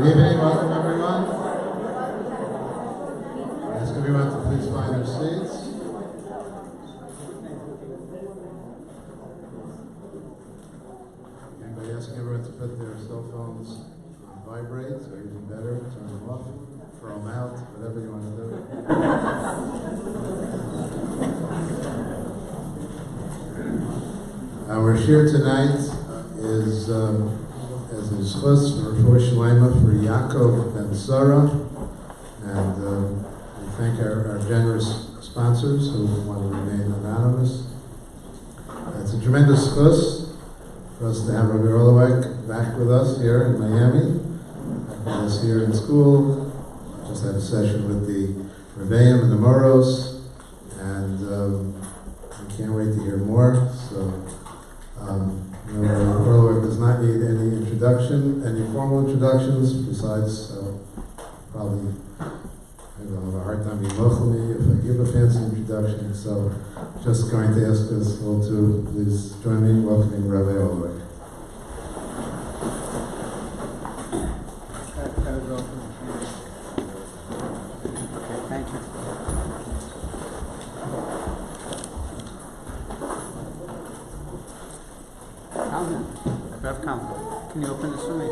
evening, welcome everyone. I ask everyone to please find their seats. Anybody asking everyone to put their cell phones on vibrate, or even better, turn them off, throw them out, whatever you want to do. Our shir tonight is as a schus for Refuah Shlema for Yaakov Ben Sarah, and we thank our generous sponsors who want to remain anonymous. It's a tremendous schus for us to have Rabbi Orlowek back with us here in Miami, back with us here in school. Just had a session with the Rebbeim and the Moros, and I can't wait to hear more. So. Orlowek does not need any introduction, any formal introductions, besides probably I'll have a hard time being local me if I give a fancy introduction. So just going to ask us all to please join me in welcoming Rabbi Orlowek. Okay, thank you. Can you open this for me?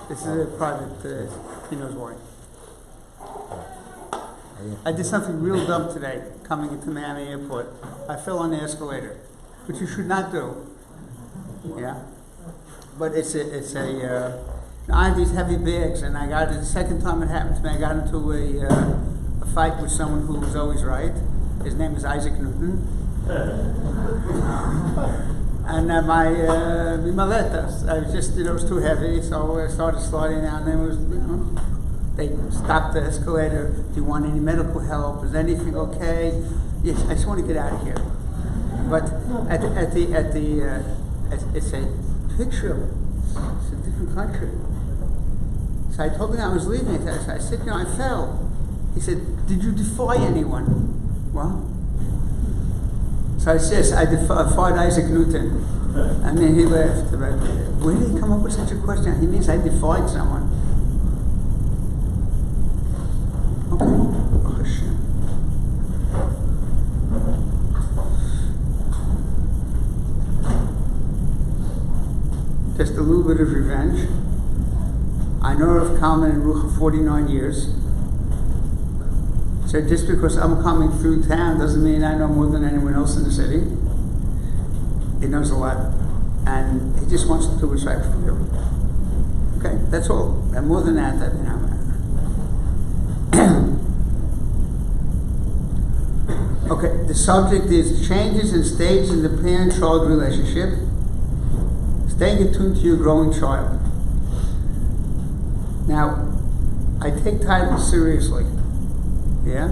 This is a private, he knows why. I did something real dumb today, coming into Miami Airport. I fell on the escalator, which you should not do. Yeah? But I have these heavy bags, and I got it, the second time it happened to me, I got into a fight with someone who was always right. His name is Isaac Newton. And my maletas, I was just, it was too heavy, so I started sliding down. And it was, they stopped the escalator. Do you want any medical help? Is anything okay? Yes, I just want to get out of here. But it's a picture. It's a different country. So I told him I was leaving. I said, I fell. He said, did you defy anyone? Well. So I says, I defied Isaac Newton. And then he laughed. Where did he come up with such a question? He means I defied someone. Okay. Oh, Hashem. Just a little bit of revenge. I know of Kalman and Rucha 49 years. So just because I'm coming through town doesn't mean I know more than anyone else in the city. He knows a lot. And he just wants to do what's right for you. Okay, that's all. And more than that, okay, the subject is changes and stages in the parent-child relationship. Staying attuned to your growing child. Now, I take titles seriously. Yeah?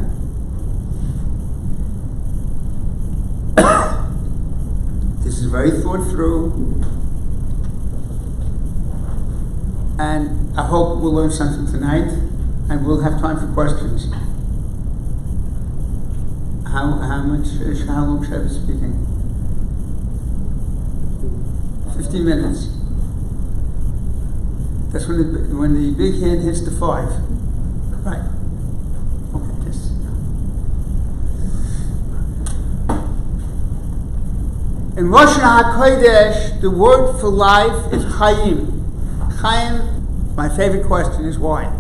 This is very thought through, and I hope we'll learn something tonight, and we'll have time for questions. How long should I be speaking? 15 minutes. That's when the big hand hits the 5. Right. In Rosh HaKodesh, the word for life is Chaim. Chaim, my favorite question is why?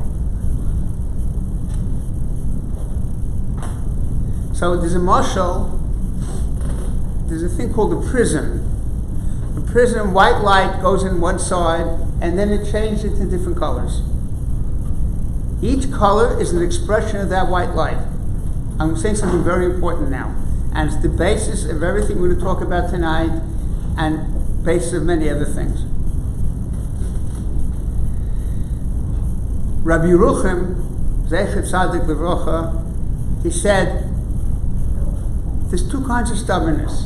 So there's a mashal, there's a thing called a prism. A prism, white light goes in one side, and then it changes into different colors. Each color is an expression of that white light. I'm saying something very important now. And it's the basis of everything we're going to talk about tonight, and basis of many other things. Rabbi Yerucham, Zecher Tzadik Levrocha, he said, there's two kinds of stubbornness.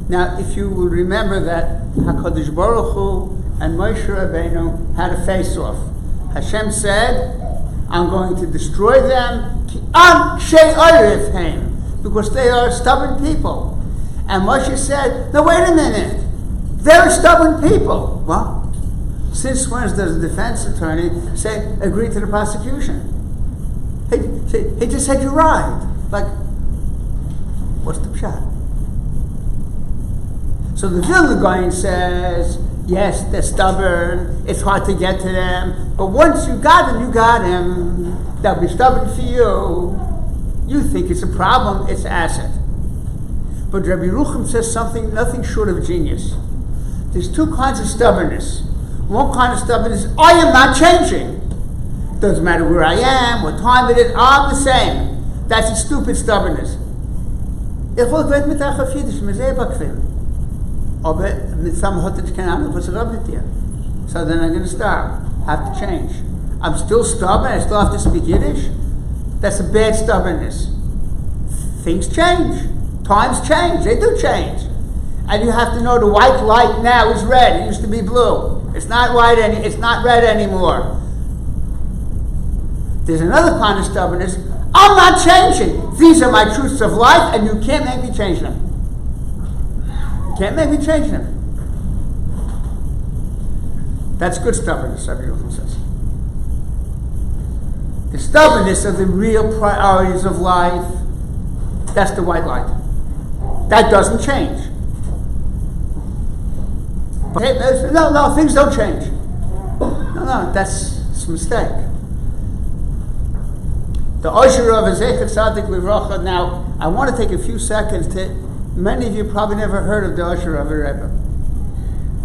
Now, if you will remember that HaKadosh Baruch Hu and Moshe Rabbeinu had a face-off. Hashem said, I'm going to destroy them, because they are stubborn people. And Moshe said, no, wait a minute. They're stubborn people. Well, Since when does the defense attorney say, agree to the prosecution? He just said you're right. Like, what's the pshat? So the Vilna Gaon says, yes, they're stubborn, it's hard to get to them, but once you got him, they'll be stubborn for you. You think it's a problem, it's an asset. But Rabbi Rucham says something, nothing short of genius. There's two kinds of stubbornness. One kind of stubbornness is, I am not changing. Doesn't matter where I am, what time it is, I'm the same. That's a stupid stubbornness. So then I'm going to stop. Have to change. I'm still stubborn. I still have to speak Yiddish. That's a bad stubbornness. Things change. Times change. They do change. And you have to know the white light now is red. It used to be blue. It's not white it's not red anymore. There's another kind of stubbornness. I'm not changing. These are my truths of life, and you can't make me change them. Can't make me change them. That's good stubbornness, Rabbi Yochanan says. The stubbornness of the real priorities of life, that's the white light. That doesn't change. But, no, things don't change. No, that's a mistake. The Osher of Ezeket Tzaddik Livracha. Now, I want to take a few seconds to. Many of you probably never heard of the Osher of Rebbe.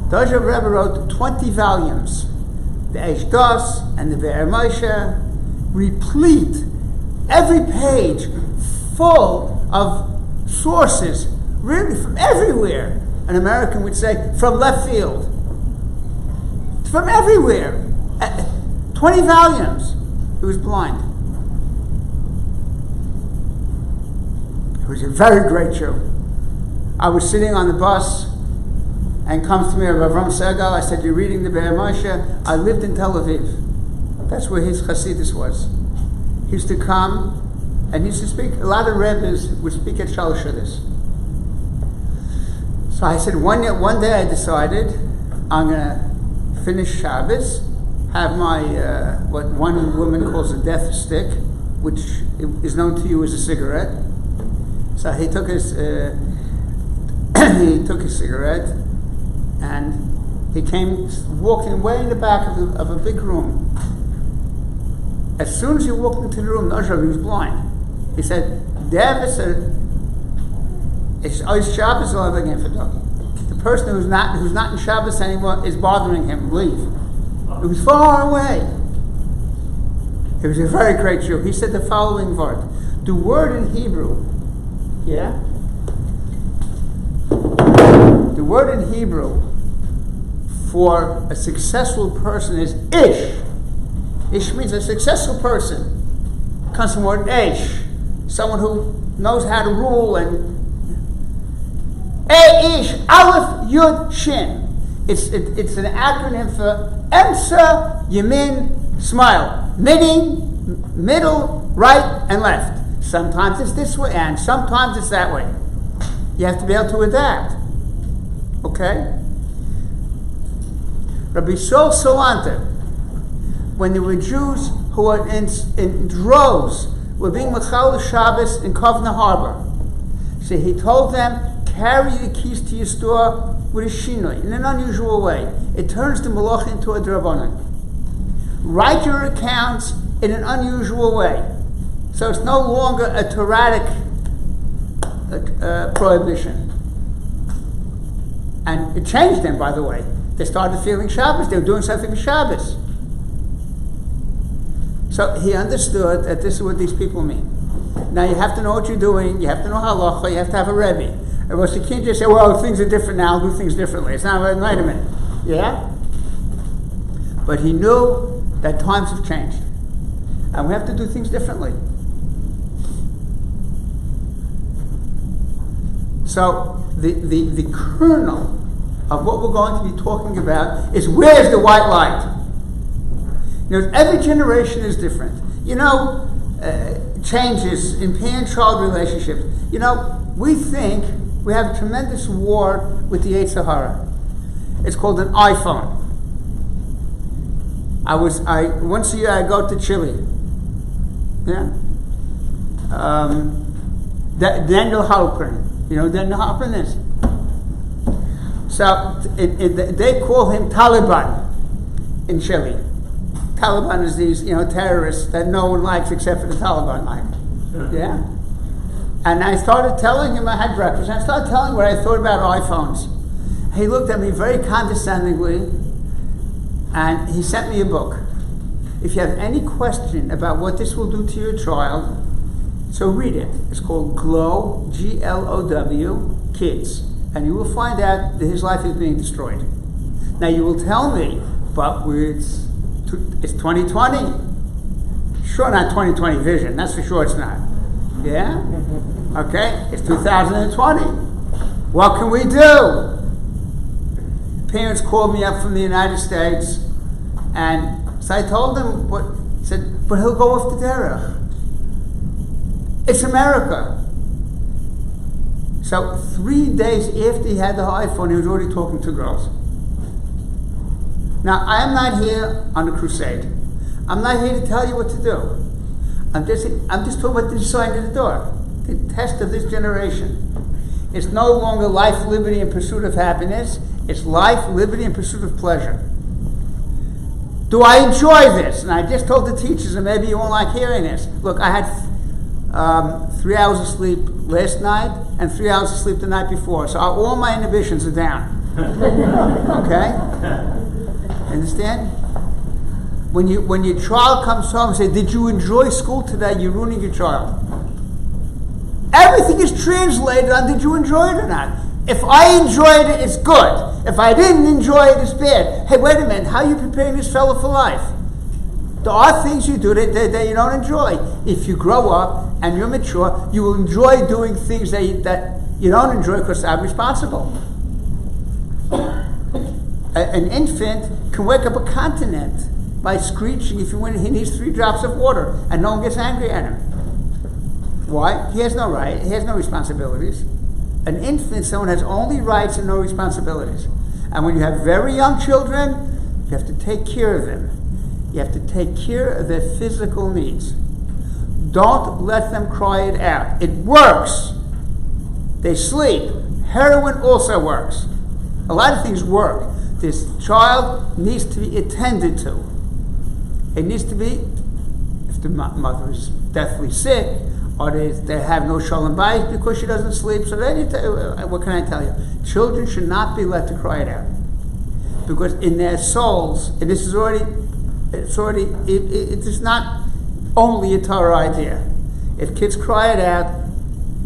The Osher of Rebbe wrote 20 volumes. The Eish Das and the Be'er Moshe, replete, every page full of sources, really from everywhere. An American would say, from left field. From everywhere. 20 volumes. He was blind. He was a very great Jew. I was sitting on the bus, and comes to me Rav Ram Segal. I said, you're reading the Be'er Moshe? I lived in Tel Aviv. That's where his Hasidus was. He used to come, and he used to speak, a lot of Rebbes would speak at Shalosh Shabbos. So I said, one day I decided, I'm going to finish Shabbos, have my, what one woman calls a death stick, which is known to you as a cigarette. So he took his cigarette, and he came walking way in the back of a big room. As soon as he walked into the room, he was blind. He said, Shabbos again for the person who's not in Shabbos anymore is bothering him. Leave. It was far away. He was a very great Jew. He said the following word. The word in Hebrew, the word in Hebrew for a successful person is ish. Ish means a successful person. It comes from the word ish, someone who knows how to rule. And ish, Aleph, Yud, Shin. It's an acronym for Emsa, Yamin, Smile. Meaning middle, right, and left. Sometimes it's this way, and sometimes it's that way. You have to be able to adapt. Okay? Rabbi Sol Solanta, when there were Jews who were in droves, were being Machal Shabbos in Kovna Harbor. So he told them, carry the keys to your store with a shinoi, in an unusual way. It turns the malach into a drabanan. Write your accounts in an unusual way. So it's no longer a Toradic prohibition. And it changed them, by the way. They started feeling Shabbos. They were doing something for Shabbos. So he understood that this is what these people mean. Now you have to know what you're doing. You have to know halacha. You have to have a rebbe. Or else you can't just say, well, things are different now. I'll do things differently. It's not, wait a minute. Yeah? But he knew that times have changed. And we have to do things differently. So the kernel of what we're going to be talking about is, where's the white light? You know, every generation is different. You know, changes in parent-child relationships. You know, we think we have a tremendous war with the Yetzer Hara. It's called an iPhone. Once a year I go to Chile. Yeah. Daniel Halpern. You know who Daniel Halpern is? So they call him Taliban in Chile. Taliban is these, terrorists that no one likes except for the Taliban like. Yeah. And I started telling him, I had breakfast, I started telling him what I thought about iPhones. He looked at me very condescendingly, and he sent me a book. If you have any question about what this will do to your child, so read it. It's called GLOW, Glow, Kids. And you will find out that his life is being destroyed. Now you will tell me, but it's 2020. Sure, not 2020 vision. That's for sure it's not. Yeah? Okay? It's 2020. What can we do? Parents called me up from the United States, and so I told them said, but he'll go off the derech. It's America. So 3 days after he had the iPhone, he was already talking to girls. Now, I am not here on a crusade. I'm not here to tell you what to do. I'm just talking about the sign of the door, the test of this generation. It's no longer life, liberty, and pursuit of happiness. It's life, liberty, and pursuit of pleasure. Do I enjoy this? And I just told the teachers, and maybe you won't like hearing this. Look, I had 3 hours of sleep last night and 3 hours of sleep the night before. So all my inhibitions are down. Okay? Understand? When your child comes home and says, did you enjoy school today? You're ruining your child. Everything is translated on did you enjoy it or not. If I enjoyed it, it's good. If I didn't enjoy it, it's bad. Hey, wait a minute. How are you preparing this fellow for life? There are things you do that you don't enjoy. If you grow up and you're mature, you will enjoy doing things that you don't enjoy because I'm responsible. An infant can wake up a continent by screeching if he needs 3 drops of water and no one gets angry at him. Why? He has no right. He has no responsibilities. An infant, someone has only rights and no responsibilities. And when you have very young children, you have to take care of them. You have to take care of their physical needs. Don't let them cry it out. It works. They sleep. Heroin also works. A lot of things work. This child needs to be attended to. It needs to be, if the mother is deathly sick, or they have no shalom bayis because she doesn't sleep. So what can I tell you? Children should not be let to cry it out, because in their souls, and this is already, it is not only a Torah idea. If kids cry it out,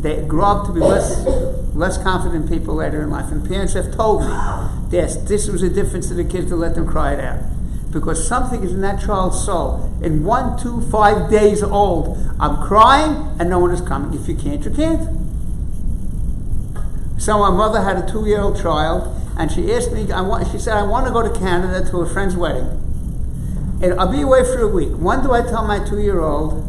they grow up to be less confident people later in life. And parents have told me, yes, this was a difference to the kids to let them cry it out. Because something is in that child's soul. In 1, 2, 5 days old, I'm crying and no one is coming. If you can't, you can't. So my mother had a 2-year-old child, and she asked me, she said, I want to go to Canada to a friend's wedding. And I'll be away for a week. When do I tell my 2-year-old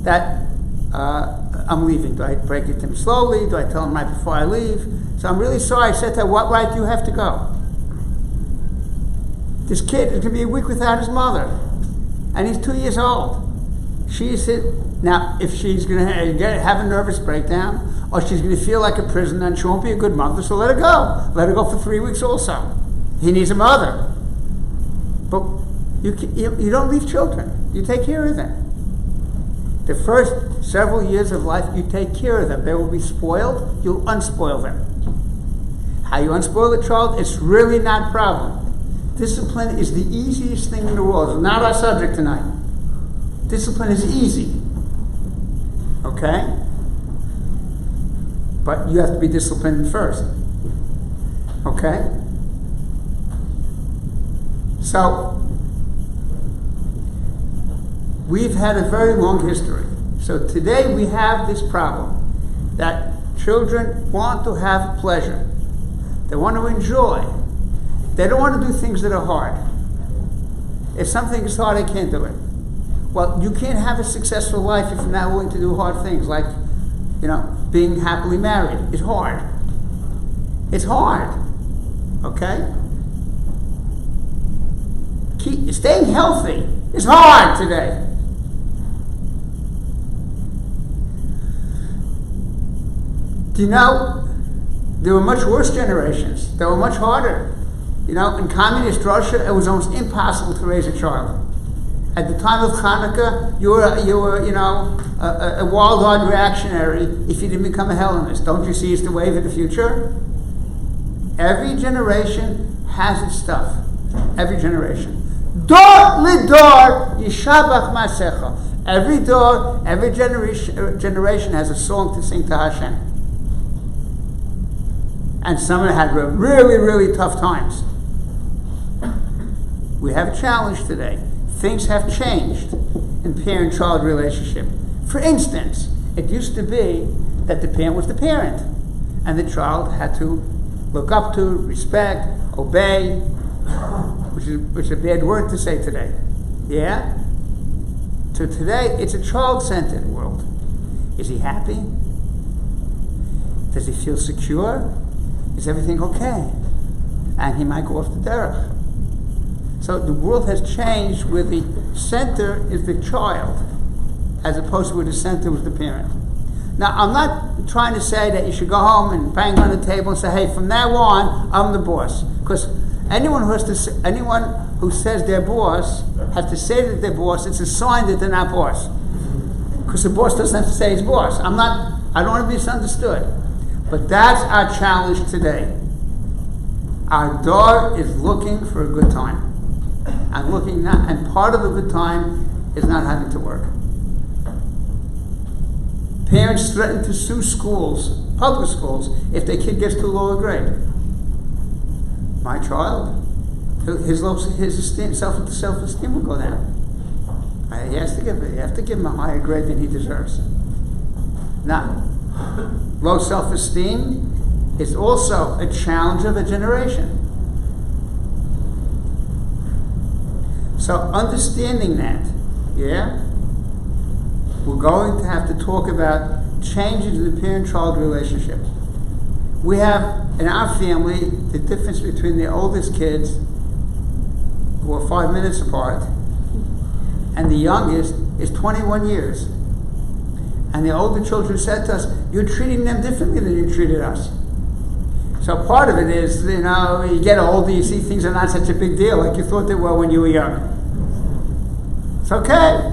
that I'm leaving? Do I break it to him slowly? Do I tell him right before I leave? So I'm really sorry. I said to her, what right do you have to go? This kid is going to be a week without his mother. And he's 2 years old. She said, now, if she's going to have a nervous breakdown, or she's going to feel like a prisoner, and she won't be a good mother, so let her go. Let her go for 3 weeks also. He needs a mother. But you don't leave children. You take care of them. The first several years of life, you take care of them. They will be spoiled. You'll unspoil them. How you unspoil a child, it's really not a problem. Discipline is the easiest thing in the world. It's not our subject tonight. Discipline is easy. Okay? But you have to be disciplined first. Okay? So, we've had a very long history. So today we have this problem that children want to have pleasure. They want to enjoy. They don't want to do things that are hard. If something is hard, I can't do it. Well, you can't have a successful life if you're not willing to do hard things, like, being happily married. It's hard. It's hard. Okay? Staying healthy is hard today. Do you know, there were much worse generations. They were much harder. You know, in communist Russia, it was almost impossible to raise a child. At the time of Hanukkah, you were a wild-eyed reactionary if you didn't become a Hellenist. Don't you see it's the wave of the future? Every generation has its stuff. Every generation. Dor lidor yishabach masecha. Every door, every generation has a song to sing to Hashem. And some had really, really tough times. We have a challenge today. Things have changed in parent-child relationship. For instance, it used to be that the parent was the parent, and the child had to look up to, respect, obey, which is a bad word to say today. Yeah? So today, it's a child-centered world. Is he happy? Does he feel secure? Is everything okay? And he might go off the derech. So the world has changed where the center is the child, as opposed to where the center was the parent. Now, I'm not trying to say that you should go home and bang on the table and say, hey, from now on, I'm the boss. Because anyone who says they're boss has to say that they're boss. It's a sign that they're not boss. Because the boss doesn't have to say he's boss. I don't want to be misunderstood. But that's our challenge today. Our door is looking for a good time. And part of a good time is not having to work. Parents threaten to sue schools, public schools, if their kid gets to a lower grade. My child, his self-esteem will go down. You have to give him a higher grade than he deserves. Now, low self-esteem is also a challenge of a generation. So understanding that, we're going to have to talk about changes in the parent-child relationship. We have, in our family, the difference between the oldest kids, who are 5 minutes apart, and the youngest is 21 years. And the older children said to us, you're treating them differently than you treated us. So part of it is, you get older, you see things are not such a big deal like you thought they were when you were young. It's okay.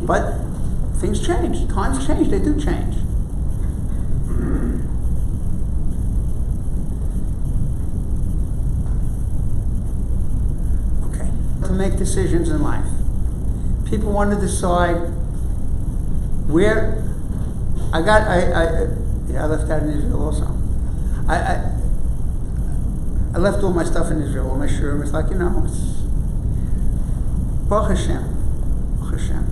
But things change. Times change. They do change. Okay. To make decisions in life. People want to decide where... I left out in Israel also. I left all my stuff in Israel, all my shirt. It's like, it's Baruch Hashem. Baruch Hashem.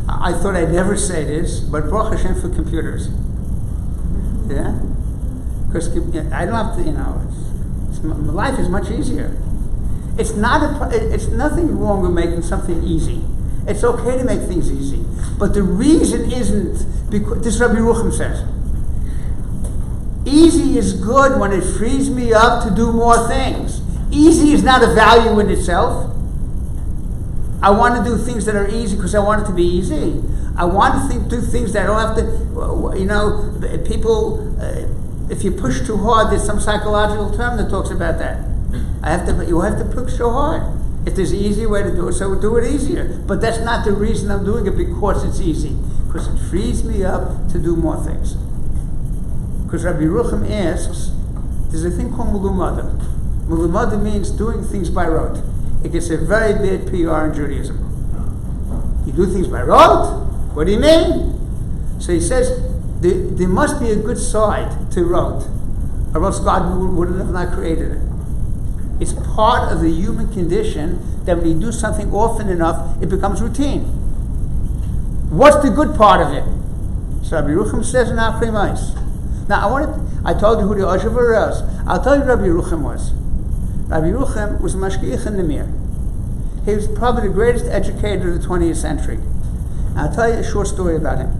I thought I'd never say this, but Baruch Hashem for computers. Yeah? Because I don't have to, my life is much easier. It's nothing wrong with making something easy. It's okay to make things easy. But the reason isn't, because this Rabbi Rucham says, easy is good when it frees me up to do more things. Easy is not a value in itself. I want to do things that are easy because I want it to be easy. I want to do things that I don't have to, people, if you push too hard, there's some psychological term that talks about that. You have to push so hard. If there's an easier way to do it, so we'll do it easier. But that's not the reason I'm doing it, because it's easy. Because it frees me up to do more things. Because Rabbi Rucham asks, there's a thing called mulumada. Mulumada means doing things by rote. It gets a very bad PR in Judaism. You do things by rote? What do you mean? So he says, there must be a good side to rote, or else God would have not created it. It's part of the human condition that when you do something often enough, it becomes routine. What's the good part of it? So Rabbi Rucham says in Achri Mais. Now I told you who the Oshever was. I'll tell you who Rabbi Rucham was. Rabbi Rucham was a mashgiach in the Mir. He was probably the greatest educator of the 20th century. And I'll tell you a short story about him.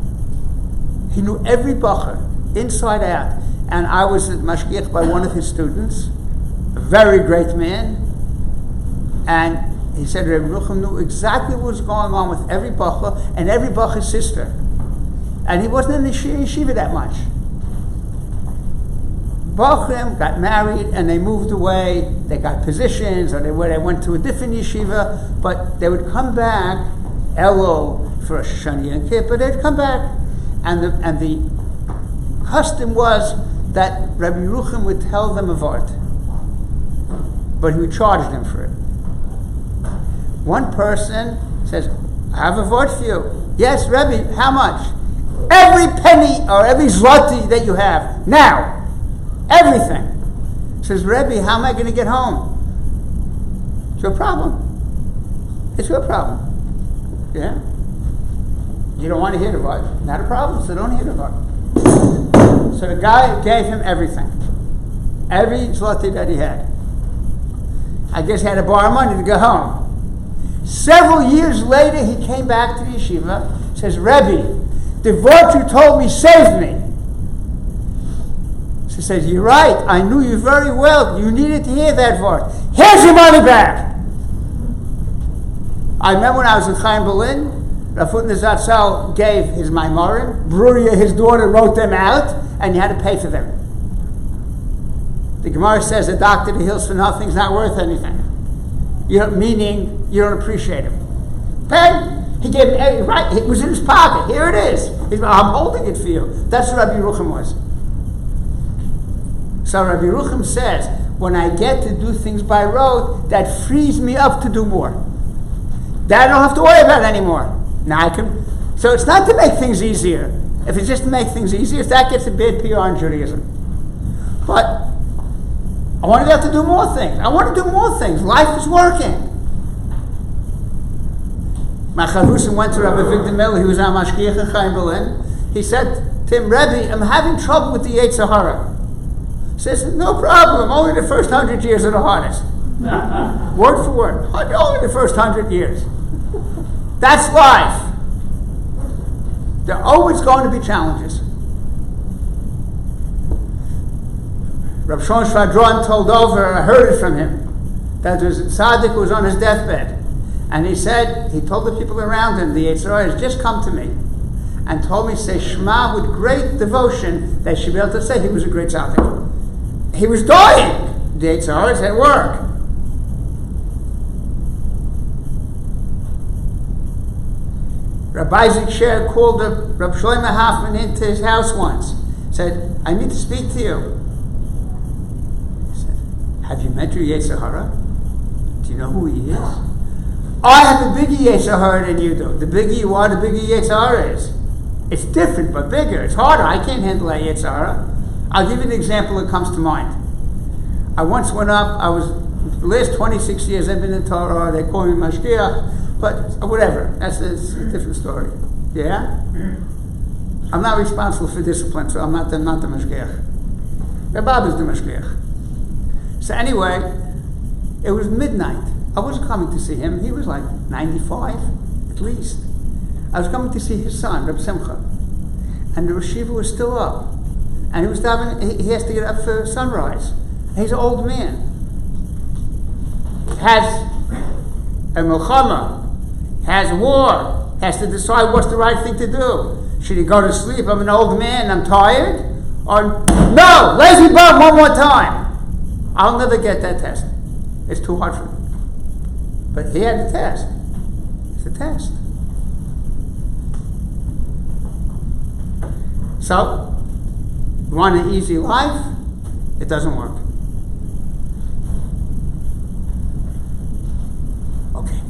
He knew every bacher, inside out. And I was mashgiach by one of his students, a very great man. And he said Rabbi Yerucham knew exactly what was going on with every bacha and every bacha's sister. And he wasn't in the yeshiva that much. Bachrim got married and they moved away. They got positions, or they went to a different yeshiva. But they would come back, Elul for Rosh Hashanah and Kippur. They'd come back, and the custom was that Rabbi Yerucham would tell them a vart, but he would charge them for it. One person says, "I have a vart for you." "Yes, Rebbe, how much?" "Every penny or every zloty that you have now." Everything. Says, "Rebbe, how am I going to get home?" "It's your problem. It's your problem." Yeah? You don't want to hear the vart. Not a problem, so don't hear the vart. So the guy gave him everything. Every zloty that he had. I guess he had to borrow money to go home. Several years later, he came back to the yeshiva. Says, "Rebbe, the vart you told me saved me." She says, "You're right. I knew you very well. You needed to hear that vart. Here's your money back." I remember when I was in Chaim Berlin, Rav Hutner Zatzal gave his Maimarim. Bruria, his daughter, wrote them out, and you had to pay for them. The Gemara says a doctor that heals for nothing is not worth anything. Meaning you don't appreciate him. Pay. He gave it right. It was in his pocket. Here it is. I'm holding it for you. That's what Rabbi Yerucham was. So Rabbi Yerucham says, when I get to do things by rote, that frees me up to do more. That I don't have to worry about anymore. Now I can. So it's not to make things easier. If it's just to make things easier, that gets a bad PR in Judaism. But I want to be able to do more things. I want to do more things. Life is working. My Chavusim went to Rabbi Victor Miller. He was on Mashgiach in Chaim Berlin. He said to him, "Rebbe, I'm having trouble with the Yetzer Hara." He says, "No problem. Only the first 100 years are the hardest." Word for word. Only the first 100 years. That's life. There are always going to be challenges. Rav Shon Shvadron told over, I heard it from him, that there was a tzaddik who was on his deathbed. And he said, he told the people around him, the Yetzer Hara has just come to me and told me to say Shema with great devotion, they should be able to say he was a great tzaddik. He was dying. The Yetzer Hara is at work. Rabbi Isaac Sher called Rabbi Shlomo Hoffman into his house once. Said, "I need to speak to you." He said, "Have you met your Yetzer Hara? Do you know who he is?" "I have a bigger Yetzer Hara than you do." "The bigger you are, the bigger Yetzer Hara is." "It's different, but bigger. It's harder. I can't handle that Yetzer Hara." I'll give you an example that comes to mind. I once went up, the last 26 years I've been in Torah, they call me Mashgiach, but whatever, that's a different story. Yeah? I'm not responsible for discipline, so I'm not the Mashgiach. The Bab is the Mashgiach. So anyway, it was midnight. I wasn't coming to see him. He was like 95, at least. I was coming to see his son, Reb Simcha. And the Rosh Yeshiva was still up. And he was he has to get up for sunrise. He's an old man. Has a milchama, has war, has to decide what's the right thing to do. Should he go to sleep? I'm an old man, I'm tired. Or, no, lazy bum one more time. I'll never get that test. It's too hard for me. But he had the test. It's a test. So, you want an easy life? It doesn't work. Okay.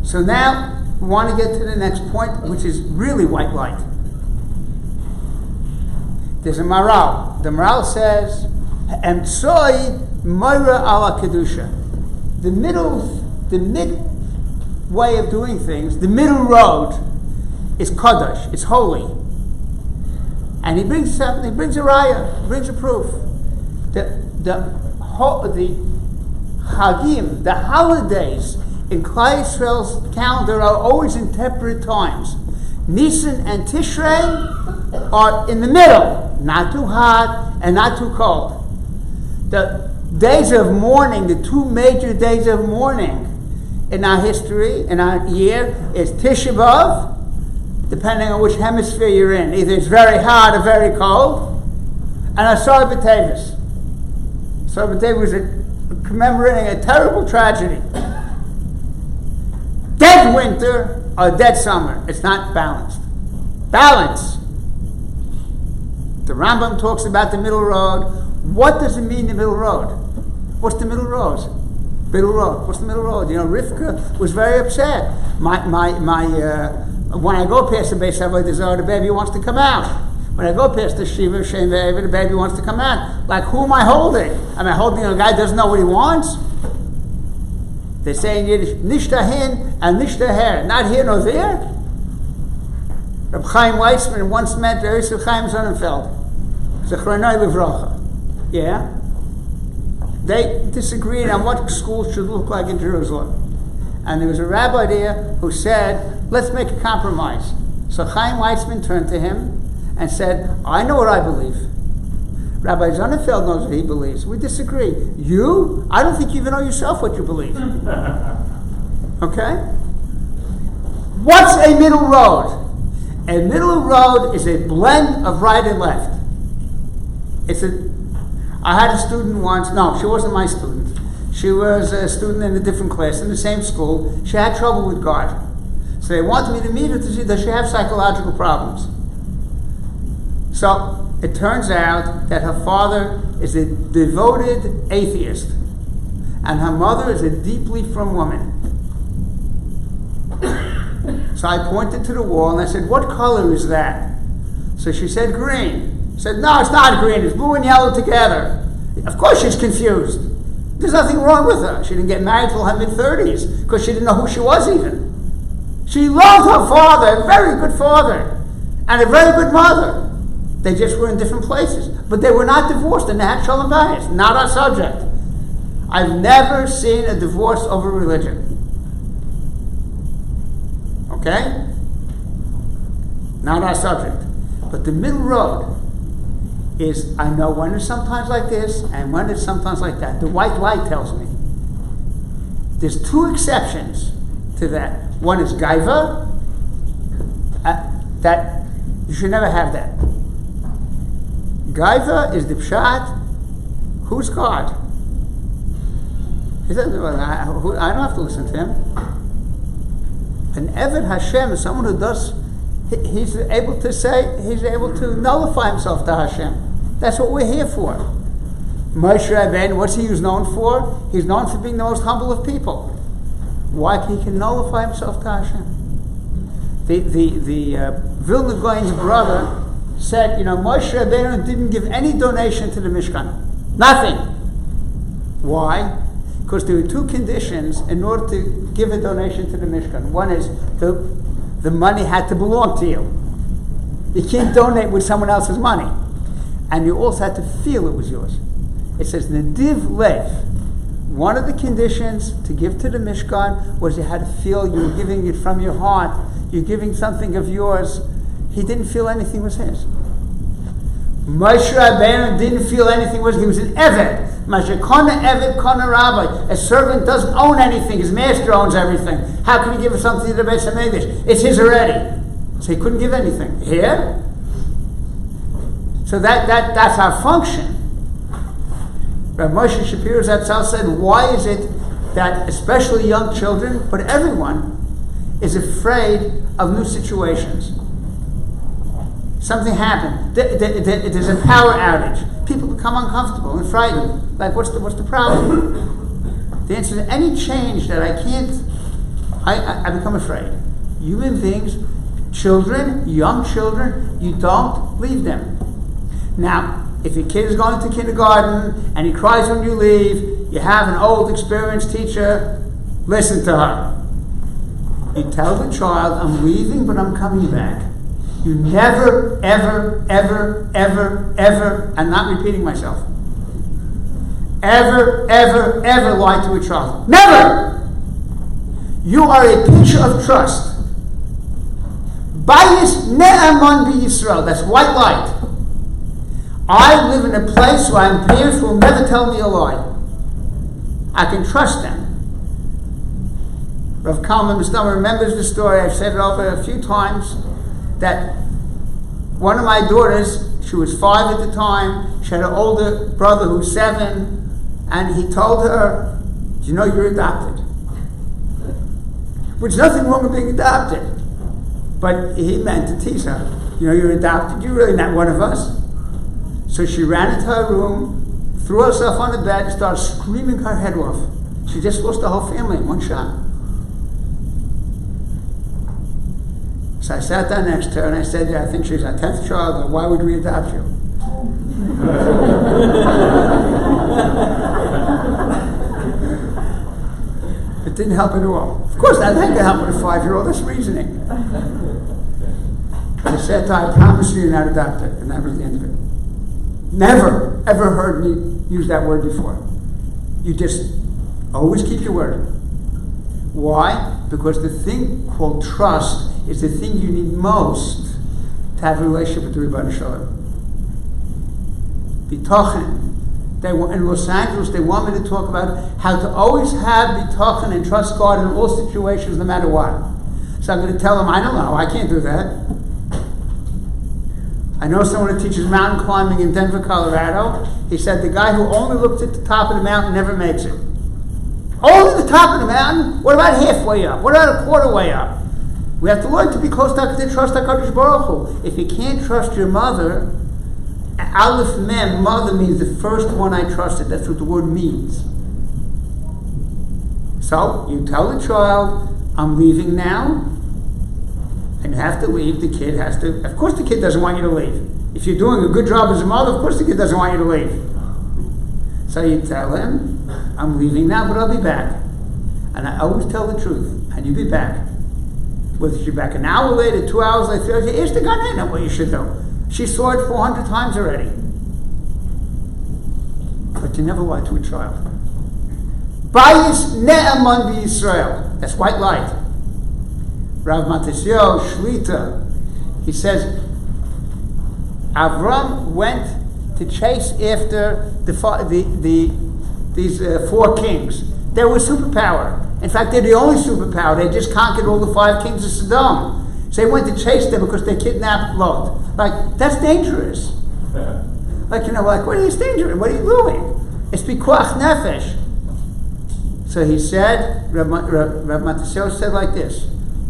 So now, we want to get to the next point, which is really white light. There's a Maral. The Maral says, "Emtsoi Moira ala Kedusha." The mid way of doing things, the middle road, is Kodesh. It's holy. And he brings something. He brings a raya. He brings a proof. The Chagim, the holidays in Klal Yisrael's calendar are always in temperate times. Nisan and Tishrei are in the middle, not too hot and not too cold. The days of mourning, the two major days of mourning in our history, in our year, is Tisha B'Av, depending on which hemisphere you're in. Either it's very hot or very cold, and Asar B'Tevis. Asar B'Tevis is commemorating a terrible tragedy. Dead winter or dead summer. It's not balanced. Balance. The Rambam talks about the middle road. What does it mean, the middle road? What's the middle road? Middle road. What's the middle road? You know, Rivka was very upset. When I go past the Beis Avodah Zarah, the baby wants to come out. When I go past the Shiva Shem Ve'eva, the baby wants to come out. Like, who am I holding? Am I holding a guy who doesn't know what he wants? They say in Yiddish, nicht dahin and nicht daher. Not here nor there. Reb Chaim Weizmann once met Yosef Chaim Sonnenfeld. Zechronoi Livrocha. Yeah? They disagreed on what school should look like in Jerusalem. And there was a rabbi there who said, let's make a compromise. So Chaim Weizmann turned to him and said, I know what I believe. Rabbi Sonnenfeld knows what he believes. We disagree. You? I don't think you even know yourself what you believe. Okay? What's a middle road? A middle road is a blend of right and left. I had a student once, no, she wasn't my student. She was a student in a different class, in the same school. She had trouble with God. So they wanted me to meet her to see, does she have psychological problems? So it turns out that her father is a devoted atheist, and her mother is a deeply frum woman. So I pointed to the wall and I said, what color is that? So she said, green. I said, no, it's not green, it's blue and yellow together. Of course she's confused. There's nothing wrong with her. She didn't get married till her mid-30s because she didn't know who she was even. She loved her father, a very good father, and a very good mother. They just were in different places. But they were not divorced, and they had shalom bayis. Not our subject. I've never seen a divorce over religion. Okay? Not our subject. But the middle road is, I know when it's sometimes like this, and when it's sometimes like that. The white light tells me. There's two exceptions to that. One is gaiva. That you should never have that. Gaiva is the pshat. Who's God? He says, I don't have to listen to him. An Eved Hashem is someone who does. He's able to nullify himself to Hashem. That's what we're here for. Moshe Rabbeinu, what's he known for? He's known for being the most humble of people. Why? He can nullify himself to Hashem. The Vilna Gaon's brother said, Moshe Rabbeinu didn't give any donation to the Mishkan. Nothing. Why? Because there were two conditions in order to give a donation to the Mishkan. One is the money had to belong to you. You can't donate with someone else's money. And you also had to feel it was yours. It says, Nediv Lev. One of the conditions to give to the Mishkan was you had to feel you were giving it from your heart. You're giving something of yours. He didn't feel anything was his. Moshe Rabbeinu didn't feel anything was. He was an Eved. Mashekona Eved Kona Rabbi. A servant doesn't own anything. His master owns everything. How can he give something to the Beis HaMikdash? It's his already. So he couldn't give anything. Here? So that's our function. Rav Moshe Shapiro Zatzal said, why is it that especially young children, but everyone, is afraid of new situations? Something happened. There's a power outage. People become uncomfortable and frightened. Like, what's the problem? The answer is, any change that I can't, I become afraid. Human beings, children, young children, you don't leave them. Now, if your kid is going to kindergarten and he cries when you leave, you have an old, experienced teacher, listen to her. You tell the child, I'm leaving, but I'm coming back. You never, ever, ever, ever, ever, I'm not repeating myself, ever, ever, ever lie to a child. Never! You are a picture of trust. Bayis ne'aman b'Yisrael. That's white light. I live in a place where my parents will never tell me a lie. I can trust them. Rav Kalman Mustama remembers the story, I've said it over a few times, that one of my daughters, she was 5 at the time, she had an older brother who's 7, and he told her, you know you're adopted. Which nothing wrong with being adopted. But he meant to tease her. You know you're adopted, you're really not one of us. So she ran into her room, threw herself on the bed, and started screaming her head off. She just lost the whole family in one shot. So I sat down next to her and I said, I think she's our 10th child, why would we adopt you? It didn't help at all. Of course, that ain't gonna help with a 5-year-old, that's reasoning. I said to her, I promise you you're not adopted, and that was the end of it. Never, ever heard me use that word before. You just always keep your word. Why? Because the thing called trust is the thing you need most to have a relationship with the Rebbeinu Shalom. Bitochen. In Los Angeles, they want me to talk about how to always have bitochen and trust God in all situations, no matter what. So I'm going to tell them, I don't know, I can't do that. I know someone who teaches mountain climbing in Denver, Colorado. He said the guy who only looks at the top of the mountain never makes it. Only the top of the mountain? What about halfway up? What about a quarter way up? We have to learn to be close to trust HaKadosh Baruch Hu. If you can't trust your mother, Aleph Mem, mother means the first one I trusted. That's what the word means. So, you tell the child, I'm leaving now, and you have to leave. The kid has to, of course the kid doesn't want you to leave. If you're doing a good job as a mother, of course the kid doesn't want you to leave. So you tell him, I'm leaving now, but I'll be back. And I always tell the truth, and you'll be back. Whether you're back an hour later, 2 hours later, 3 hours later, ask the guy, I know what you should do. She saw it 400 times already. But you never lie to a child. Bayis ne'eman b'Yisrael. That's white light. Rav Matisyo Shlita, he says, Avram went to chase after these 4 kings. They were superpower. In fact, they're the only superpower. They just conquered all the 5 kings of Sodom. So they went to chase them because they kidnapped Lot. Like, that's dangerous. Like, what are you dangerous? What are you doing? It's pikuach nefesh. So he said, Rav Matisyo said like this,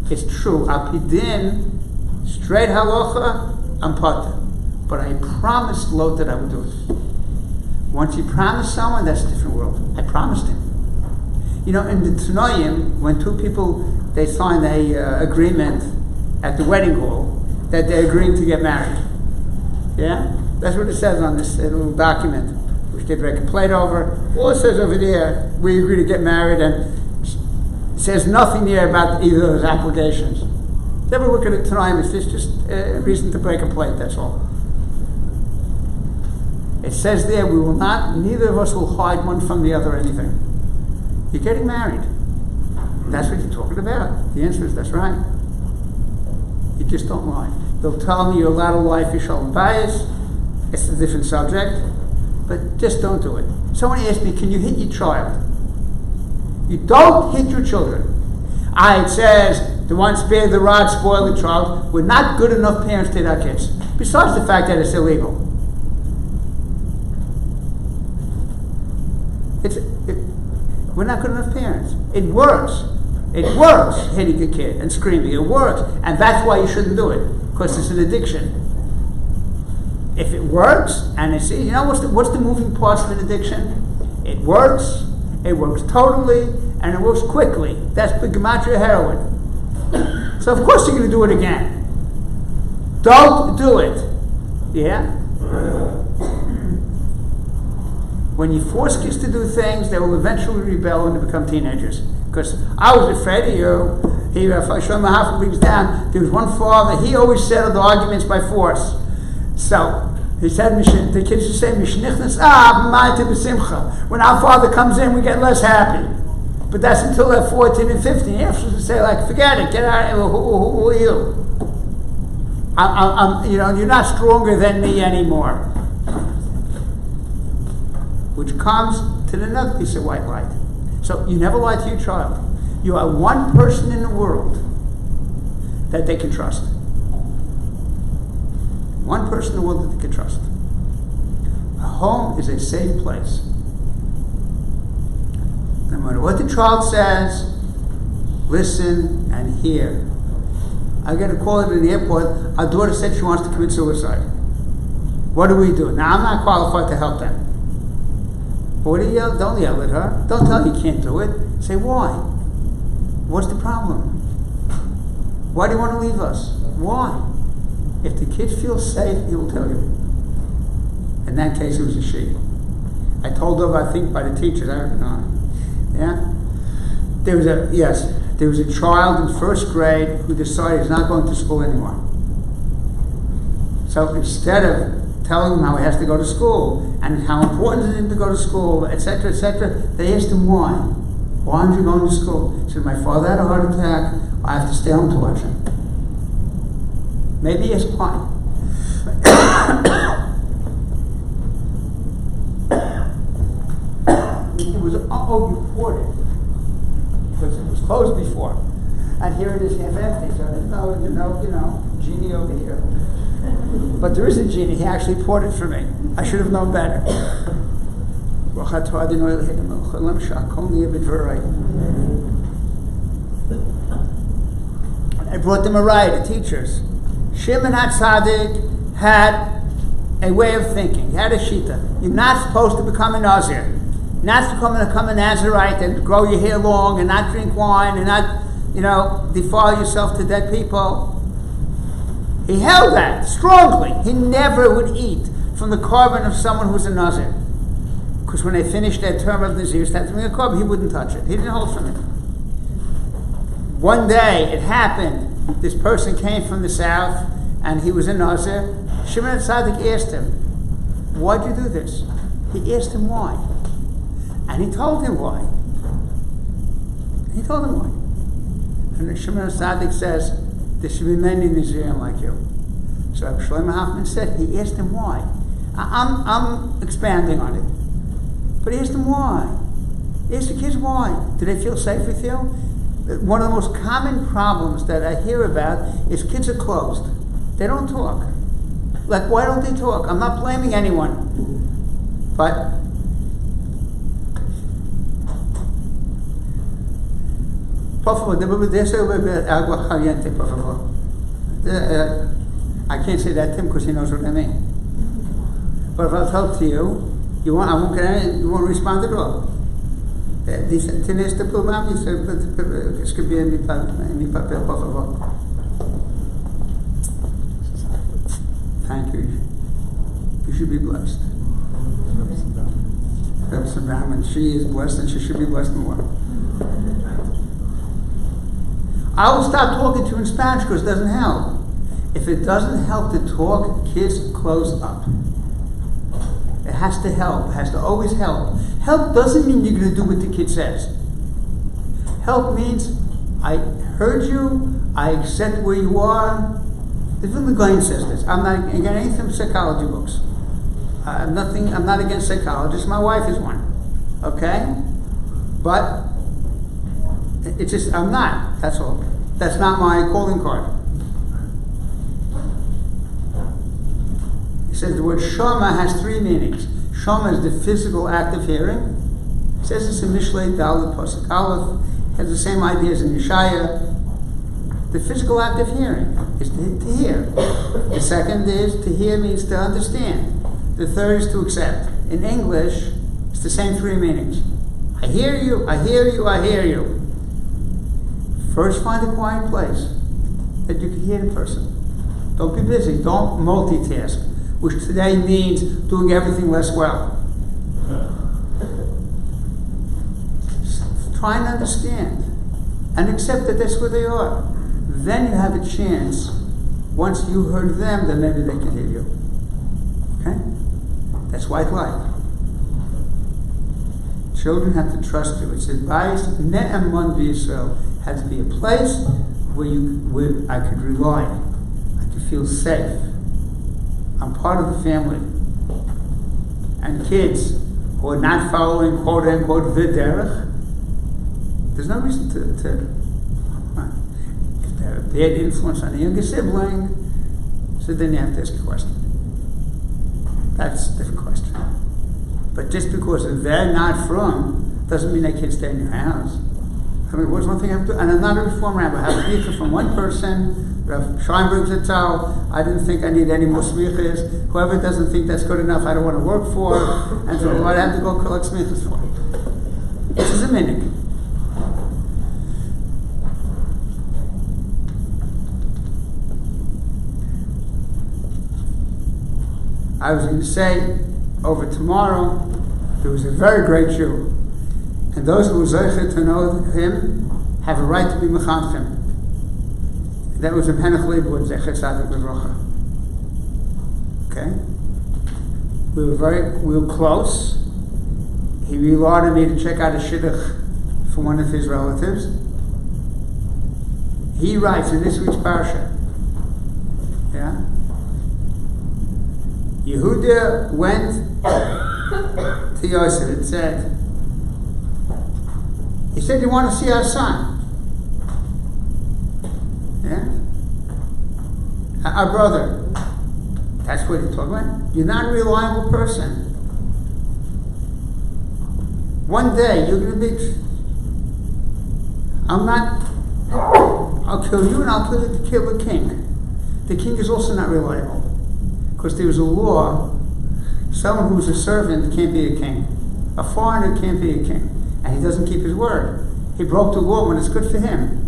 it's true, Apidin, straight halacha, I'm potter. But I promised Lot that I would do it. Once you promise someone, that's a different world. I promised him. In the Tanoim, when 2 people, they sign a agreement at the wedding hall that they're agreeing to get married. Yeah? That's what it says on this little document, which they break a plate over. All it says over there, we agree to get married, and it says nothing there about either of those obligations. If you ever look at it tonight, it's just a reason to break a plate, that's all. It says there, we will not, neither of us will hide one from the other or anything. You're getting married. That's what you're talking about. The answer is, that's right. You just don't lie. They'll tell me you're allowed to lie if you're shalom bias. It's a different subject. But just don't do it. Someone asked me, can you hit your child? You don't hit your children. It says, the one spare the rod, spoil the child. We're not good enough parents to hit our kids. Besides the fact that it's illegal. We're not good enough parents. It works. It works, hitting a kid and screaming. It works. And that's why you shouldn't do it. Because it's an addiction. If it works, and it's, what's the moving parts of an addiction? It works totally, and it works quickly. That's the gematria heroin. So of course you're going to do it again. Don't do it. Yeah? When you force kids to do things, they will eventually rebel when they become teenagers. Because I was afraid of you. If I show my house brings down, there was one father, he always settled the arguments by force. So, he said, the kids used to say, when our father comes in, we get less happy. But that's until they're 14 and 15. You're supposed to say, forget it, get out of here, who are you? You're not stronger than me anymore. Which comes to another piece of white light. So you never lie to your child. You are one person in the world that they can trust. One person in the world that they can trust. A home is a safe place. No matter what the child says, listen and hear. I get a call at the airport. Our daughter said she wants to commit suicide. What do we do? Now, I'm not qualified to help them. But what do you yell? Don't yell at her. Don't tell her you can't do it. Say, why? What's the problem? Why do you want to leave us? Why? If the kid feels safe, he will tell you. In that case, it was a she. I told her, I think, by the teachers. I don't know. Yeah? There was a child in first grade who decided he's not going to school anymore. So instead of telling him how he has to go to school and how important it is to go to school, etc., they asked him why. Why aren't you going to school? He said, my father had a heart attack. I have to stay home to watch him. Maybe he asked why. It was reported because it was closed before, and here it is half empty. So no, genie over here. But there is a genie. He actually poured it for me. I should have known better. I brought them a ride, the teachers. Shimon HaTzadik had a way of thinking. He had a shita. You're not supposed to become a Nazir. You're not supposed to become a Nazirite and grow your hair long and not drink wine and not, defile yourself to dead people. He held that strongly. He never would eat from the carbon of someone who's a Nazir. Because when they finished their term of Nazir, started doing a carbon, he wouldn't touch it. He didn't hold from it. One day, it happened, this person came from the south, and he was a Nazir. Shimon HaTzadik asked him, why'd you do this? He asked him why. And he told him why. And Shimon HaTzadik says, there should be many Nazirim like you. So Shlomo Hoffman said, he asked him why. I'm expanding on it. But he asked him why. He asked the kids why. Do they feel safe with you? One of the most common problems that I hear about is kids are closed. They don't talk. Like, why don't they talk? I'm not blaming anyone. But I can't say that to him because he knows what I mean. But if I'll talk to you, you won't respond at all. Tienes este programa y escribí en mi papel, por favor. Thank you. You should be blessed. And she is blessed and she should be blessed more. I will stop talking to you in Spanish because it doesn't help. If it doesn't help to talk, kids close up. It has to help. It has to always help. Help doesn't mean you're going to do what the kid says. Help means, I heard you, I accept where you are. The Vilna says this. I'm not against anything from psychology books. I'm not against psychologists. My wife is one. Okay? But it's just, I'm not. That's all. That's not my calling card. He says the word shama has three meanings. Shama is the physical act of hearing. It says it's in Mishlei Dalet Pasuk Aleph. It has the same ideas in Yeshaya. The physical act of hearing is to hear. The second is to hear means to understand. The third is to accept. In English, it's the same three meanings. I hear you, I hear you, I hear you. First find a quiet place that you can hear the person. Don't be busy, don't multitask, which today means doing everything less well. Try and understand and accept that that's where they are. Then you have a chance. Once you heard them, then maybe they can hear you. Okay? That's white light. Children have to trust you. It's advice. Ne'eman v'Yisrael has to be a place where I could rely. I could feel safe. I'm part of the family. And kids who are not following quote unquote v'derech, There's no reason to if they have a bad influence on a younger sibling, so then you have to ask a question. That's a different question. But just because they're not from, doesn't mean they can't stay in your house. I mean, what's one thing I have to do? And I'm not a reform rabbi. I have a smicha from one person, Rav Scheinberg Zatzal. I didn't think I need any more smichas. Whoever doesn't think that's good enough, I don't want to work for. And so what I have to go collect smichas for? This is a minhag. I was going to say, over tomorrow, there was a very great Jew. And those who were zeicher to know him have a right to be mechanchim. That was a Henach Leibowitz, Zecher Tzadik Livrocha. Okay? We were close. He relied on me to check out a shidduch for one of his relatives. He writes in this week's parsha, yeah? Yehuda went to Yosef and said, he said, you want to see our son? Yeah? Our brother. That's what he's talking about. You're not a reliable person. One day you're going to be, I'll kill you and I'll kill the king. The king is also not reliable. Because there was a law, someone who's a servant can't be a king. A foreigner can't be a king. And he doesn't keep his word. He broke the law when it's good for him.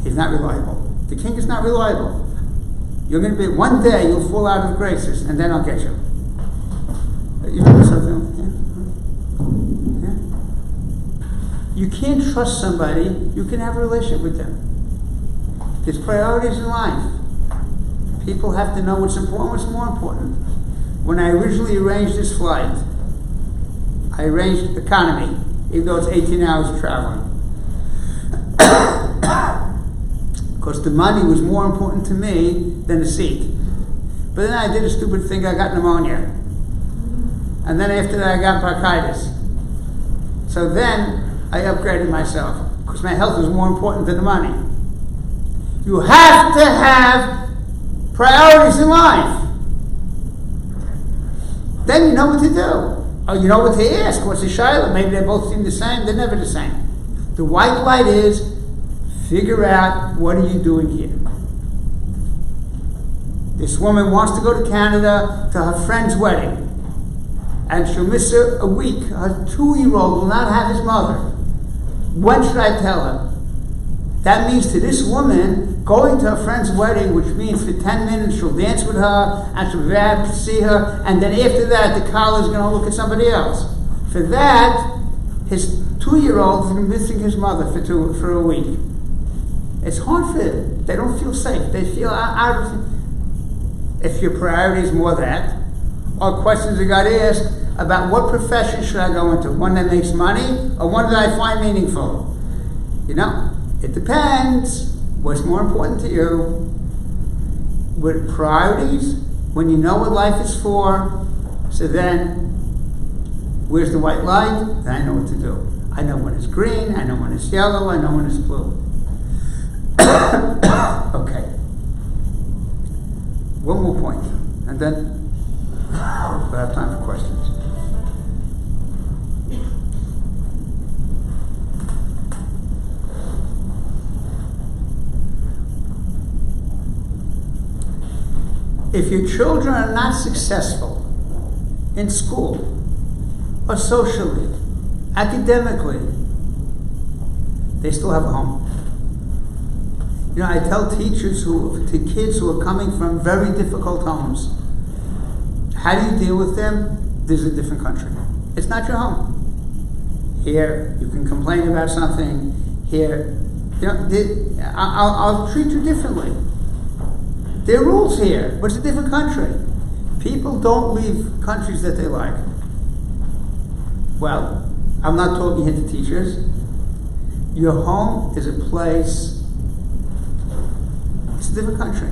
He's not reliable. The king is not reliable. You're going to be, one day you'll fall out of graces, and then I'll get you. You know something? Yeah? You can't trust somebody, you can have a relationship with them. There's priorities in life. People have to know what's important, what's more important. When I originally arranged this flight, I arranged economy, even though it's 18 hours of traveling. Because the money was more important to me than the seat. But then I did a stupid thing, I got pneumonia. And then after that I got bronchitis. So then I upgraded myself, because my health was more important than the money. You have to have priorities in life. Then you know what to do. Or you know what to ask. What's the shayla? Maybe they both seem the same. They're never the same. The white light is, figure out, what are you doing here? This woman wants to go to Canada to her friend's wedding. And she'll miss a week. Her 2-year-old will not have his mother. When should I tell her? That means to this woman, going to her friend's wedding, which means for 10 minutes she'll dance with her, and she'll be happy to see her, and then after that the collar is going to look at somebody else. For that, his 2-year-old is missing his mother for a week. It's hard for them. They don't feel safe. They feel out of. If your priority is more that, or questions you got to ask about what profession should I go into? One that makes money, or one that I find meaningful? You know? It depends. What's more important to you? With priorities, when you know what life is for, so then, where's the white light? Then I know what to do. I know when it's green, I know when it's yellow, I know when it's blue. Okay. One more point, and then we'll have time for questions. If your children are not successful in school, or socially, academically, they still have a home. You know, I tell teachers to kids who are coming from very difficult homes, how do you deal with them? There's a different country. It's not your home. Here, you can complain about something. Here, you know, I'll treat you differently. There are rules here, but it's a different country. People don't leave countries that they like. Well, I'm not talking here to teachers. Your home is a place, it's a different country.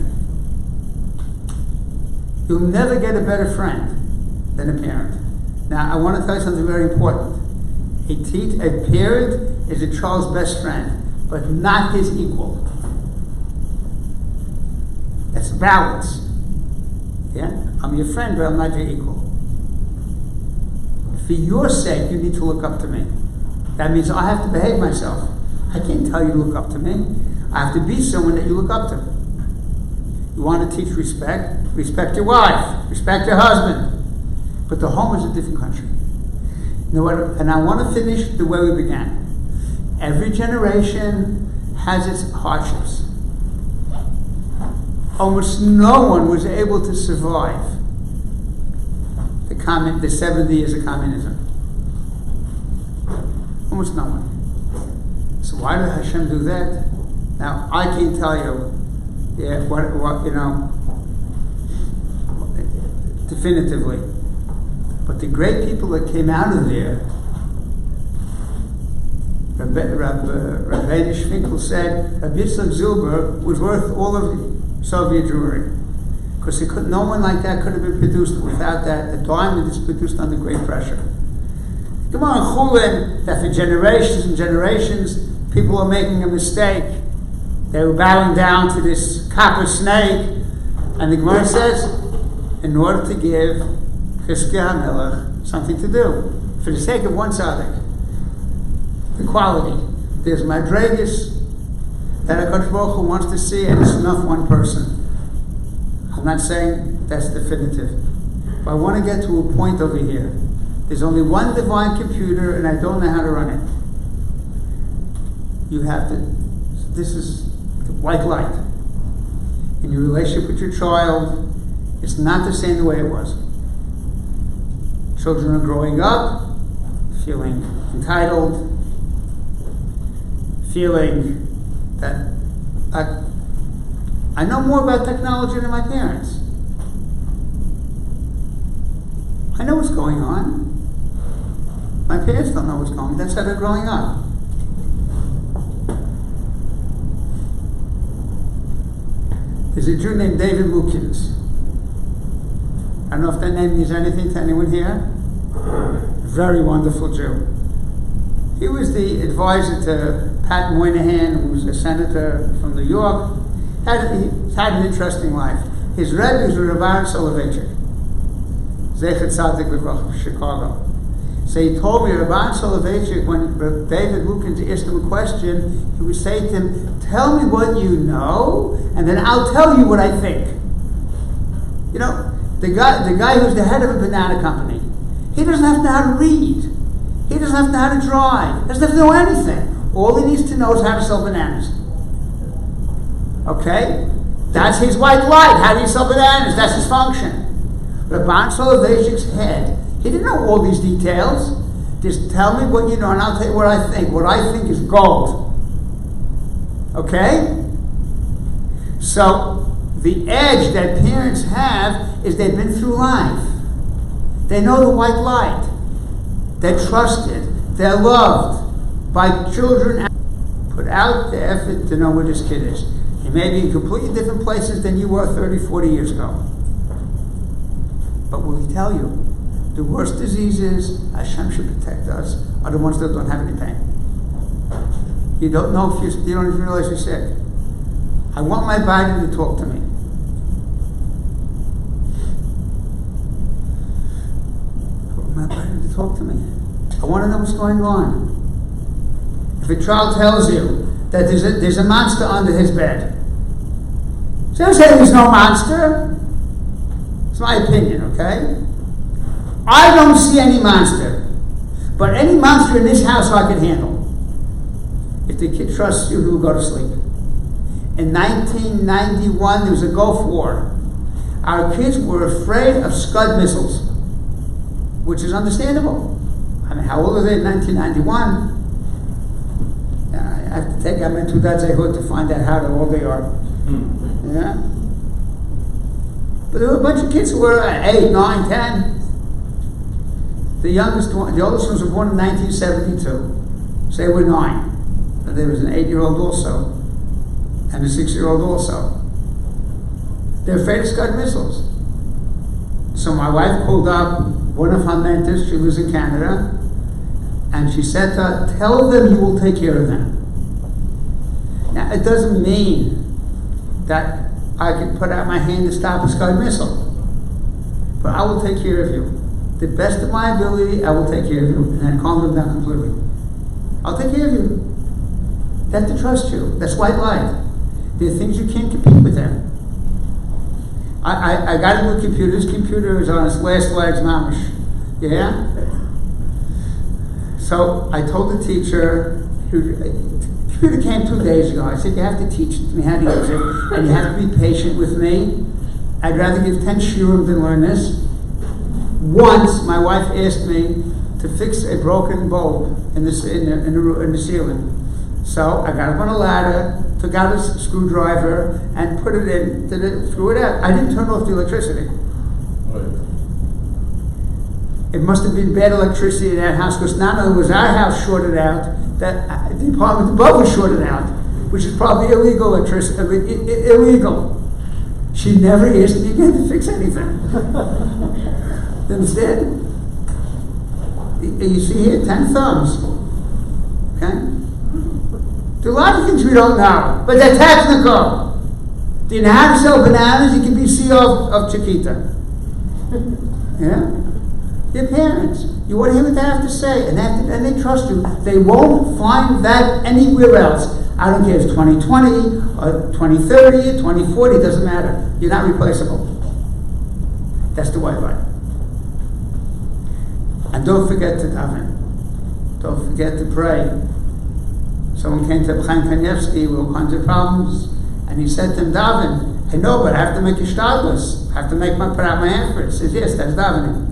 You'll never get a better friend than a parent. Now, I want to tell you something very important. A parent is a child's best friend, but not his equal. That's balance. Yeah? I'm your friend, but I'm not your equal. For your sake, you need to look up to me. That means I have to behave myself. I can't tell you to look up to me. I have to be someone that you look up to. You want to teach respect? Respect your wife. Respect your husband. But the home is a different country. You know what? And I want to finish the way we began. Every generation has its hardships. Almost no one was able to survive the 70 years of communism. Almost no one. So why did Hashem do that? Now I can't tell you, what definitively. But the great people that came out of there, Rabbi Schwinkel said, Rabbi Yitzchak Zilber was worth all of the Soviet Jewry. Because no one like that could have been produced without that. The diamond is produced under great pressure. Come on, Chulin, that for generations and generations, people were making a mistake. They were bowing down to this copper snake. And the Gemara says, in order to give Chizkiah HaMelech something to do, for the sake of one tzaddik, equality. There's madregas that HaKadosh Baruch Hu wants to see, and it's enough one person. I'm not saying that's definitive, but I want to get to a point over here. There's only one divine computer, and I don't know how to run it. You have to. This is white light. In your relationship with your child, it's not the same the way it was. Children are growing up, feeling entitled, feeling that I know more about technology than my parents. I know what's going on. My parents don't know what's going on. That's how they're growing up. There's a Jew named David Lukins. I don't know if that name means anything to anyone here. Very wonderful Jew. He was the advisor to Pat Moynihan, who was a senator from New York. He had an interesting life. His Rebbe was Rabbi Soloveitchik, Zecher Tzadik Livracha, Chicago. So he told me, Rabbi Soloveitchik, when David Lukins asked him a question, he would say to him, tell me what you know, and then I'll tell you what I think. You know, the guy who's the head of a banana company, he doesn't have to know how to read. He doesn't have to know how to drive. He doesn't have to know anything. All he needs to know is how to sell bananas. Okay? That's his white light. How do you sell bananas? That's his function. Rabban Soloveitchik's head, he didn't know all these details. Just tell me what you know and I'll tell you what I think. What I think is gold. Okay? So, the edge that parents have is they've been through life. They know the white light. They're trusted. They're loved by children. Put out the effort to know where this kid is. He may be in completely different places than you were 30, 40 years ago. But will he tell you? The worst diseases Hashem should protect us are the ones that don't have any pain. You don't know if you don't even realize you're sick. I want my body to talk to me. I want my body to talk to me. I want to know what's going on. If a child tells you that there's a monster under his bed, so don't say there's no monster. It's my opinion, okay? I don't see any monster, but any monster in this house I can handle. If the kid trusts you, he will go to sleep. In 1991, there was a Gulf War. Our kids were afraid of Scud missiles, which is understandable. I mean, how old are they in 1991? I have to take out my two dads hood to find out how old they are. Yeah? But there were a bunch of kids who were 8, 9, 10. The oldest ones were born in 1972. So they were 9. But there was an 8-year-old also. And a 6-year-old also. They're afraid of Scud missiles. So my wife pulled up one of her mentors, she lives in Canada, And she said to her, tell them you will take care of them. Now, it doesn't mean that I can put out my hand to stop a Scud missile. But I will take care of you. The best of my ability, I will take care of you. And then calm them down completely. I'll take care of you. They have to trust you. That's white light. There are things you can't compete with them. I got a new computer. This computer is on its last legs, mamish. Yeah? So I told the teacher, the computer came 2 days ago. I said, you have to teach me how to use it, and you have to be patient with me. I'd rather give 10 shiurim than learn this. Once, my wife asked me to fix a broken bulb in the ceiling. So I got up on a ladder, took out a screwdriver, and put it in, threw it out. I didn't turn off the electricity. It must have been bad electricity in that house, because not only was our house shorted out, that the apartment above was shorted out, which is probably illegal electricity. Illegal. She never asked me again to fix anything. Instead, you see here, 10 thumbs. Okay? There are a lot of things we don't know, but they're technical. Do you know how to sell bananas? You can be CEO of Chiquita. Yeah? Your parents. You want to hear what they have to say, and they trust you. They won't find that anywhere else. I don't care if it's 2020, or 2030, or 2040, it doesn't matter. You're not replaceable. That's the white light. And don't forget to daven. Don't forget to pray. Someone came to Chaim Kanievsky with all kinds of problems, and he said to him, daven. I know, but I have to make a shtadlus. I have to put out my effort. He says, yes, that's davening.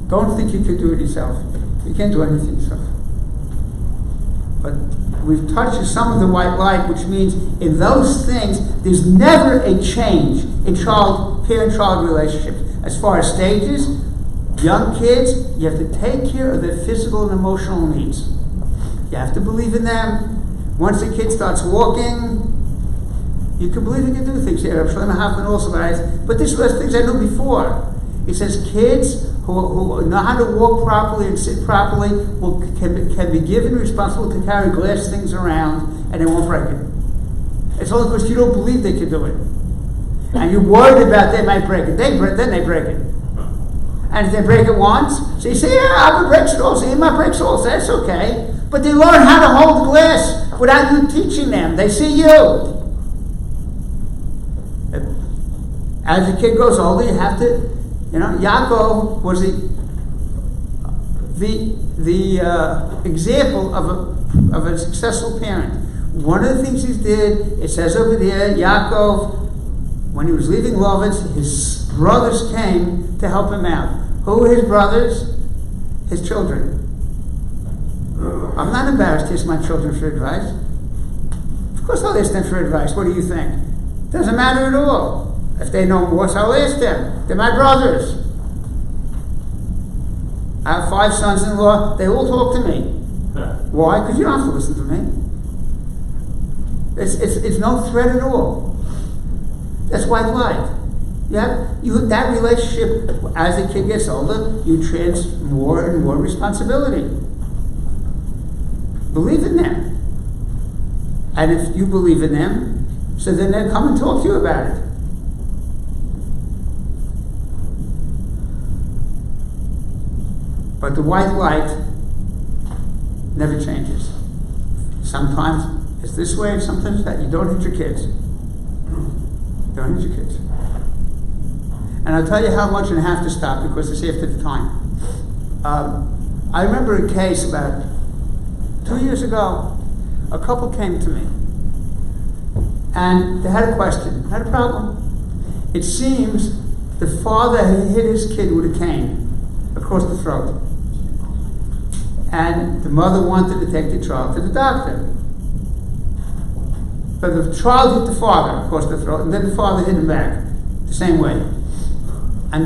Don't think you can do it yourself. You can't do anything yourself. But we've touched some of the white light, which means in those things, there's never a change in parent-child relationships. As far as stages, young kids, you have to take care of their physical and emotional needs. You have to believe in them. Once a kid starts walking, you can believe he can do things. Yeah, Shlomo Hoffman also writes, but this was things I knew before. He says kids who know how to walk properly and sit properly can be given responsible to carry glass things around, and they won't break it. It's only because you don't believe they can do it. And you're worried about they might break it. Then they break it. And if they break it once, so you say, yeah, I'm a break also. You might break also. That's okay. But they learn how to hold the glass without you teaching them. They see you. As the kid grows older, you have to, Yaakov was the example of a successful parent. One of the things he did, it says over there, Yaakov, when he was leaving Lovitz, his brothers came to help him out. Who were his brothers? His children. I'm not embarrassed to ask my children for advice. Of course I'll ask them for advice. What do you think? Doesn't matter at all. If they know more, so I'll ask them. They're my brothers. I have 5 sons-in-law. They all talk to me. Why? Because you don't have to listen to me. It's no threat at all. That's white light. That relationship, as the kid gets older, you transfer more and more responsibility. Believe in them. And if you believe in them, so then they'll come and talk to you about it. But the white light never changes. Sometimes it's this way, and sometimes that. You don't hit your kids. Don't hit your kids. And I'll tell you how much and have to stop because it's after the time. I remember a case about 2 years ago. A couple came to me, and they had a question, had a problem. It seems the father had hit his kid with a cane across the throat. And the mother wanted to take the child to the doctor. But the child hit the father across the throat, and then the father hit him back the same way. And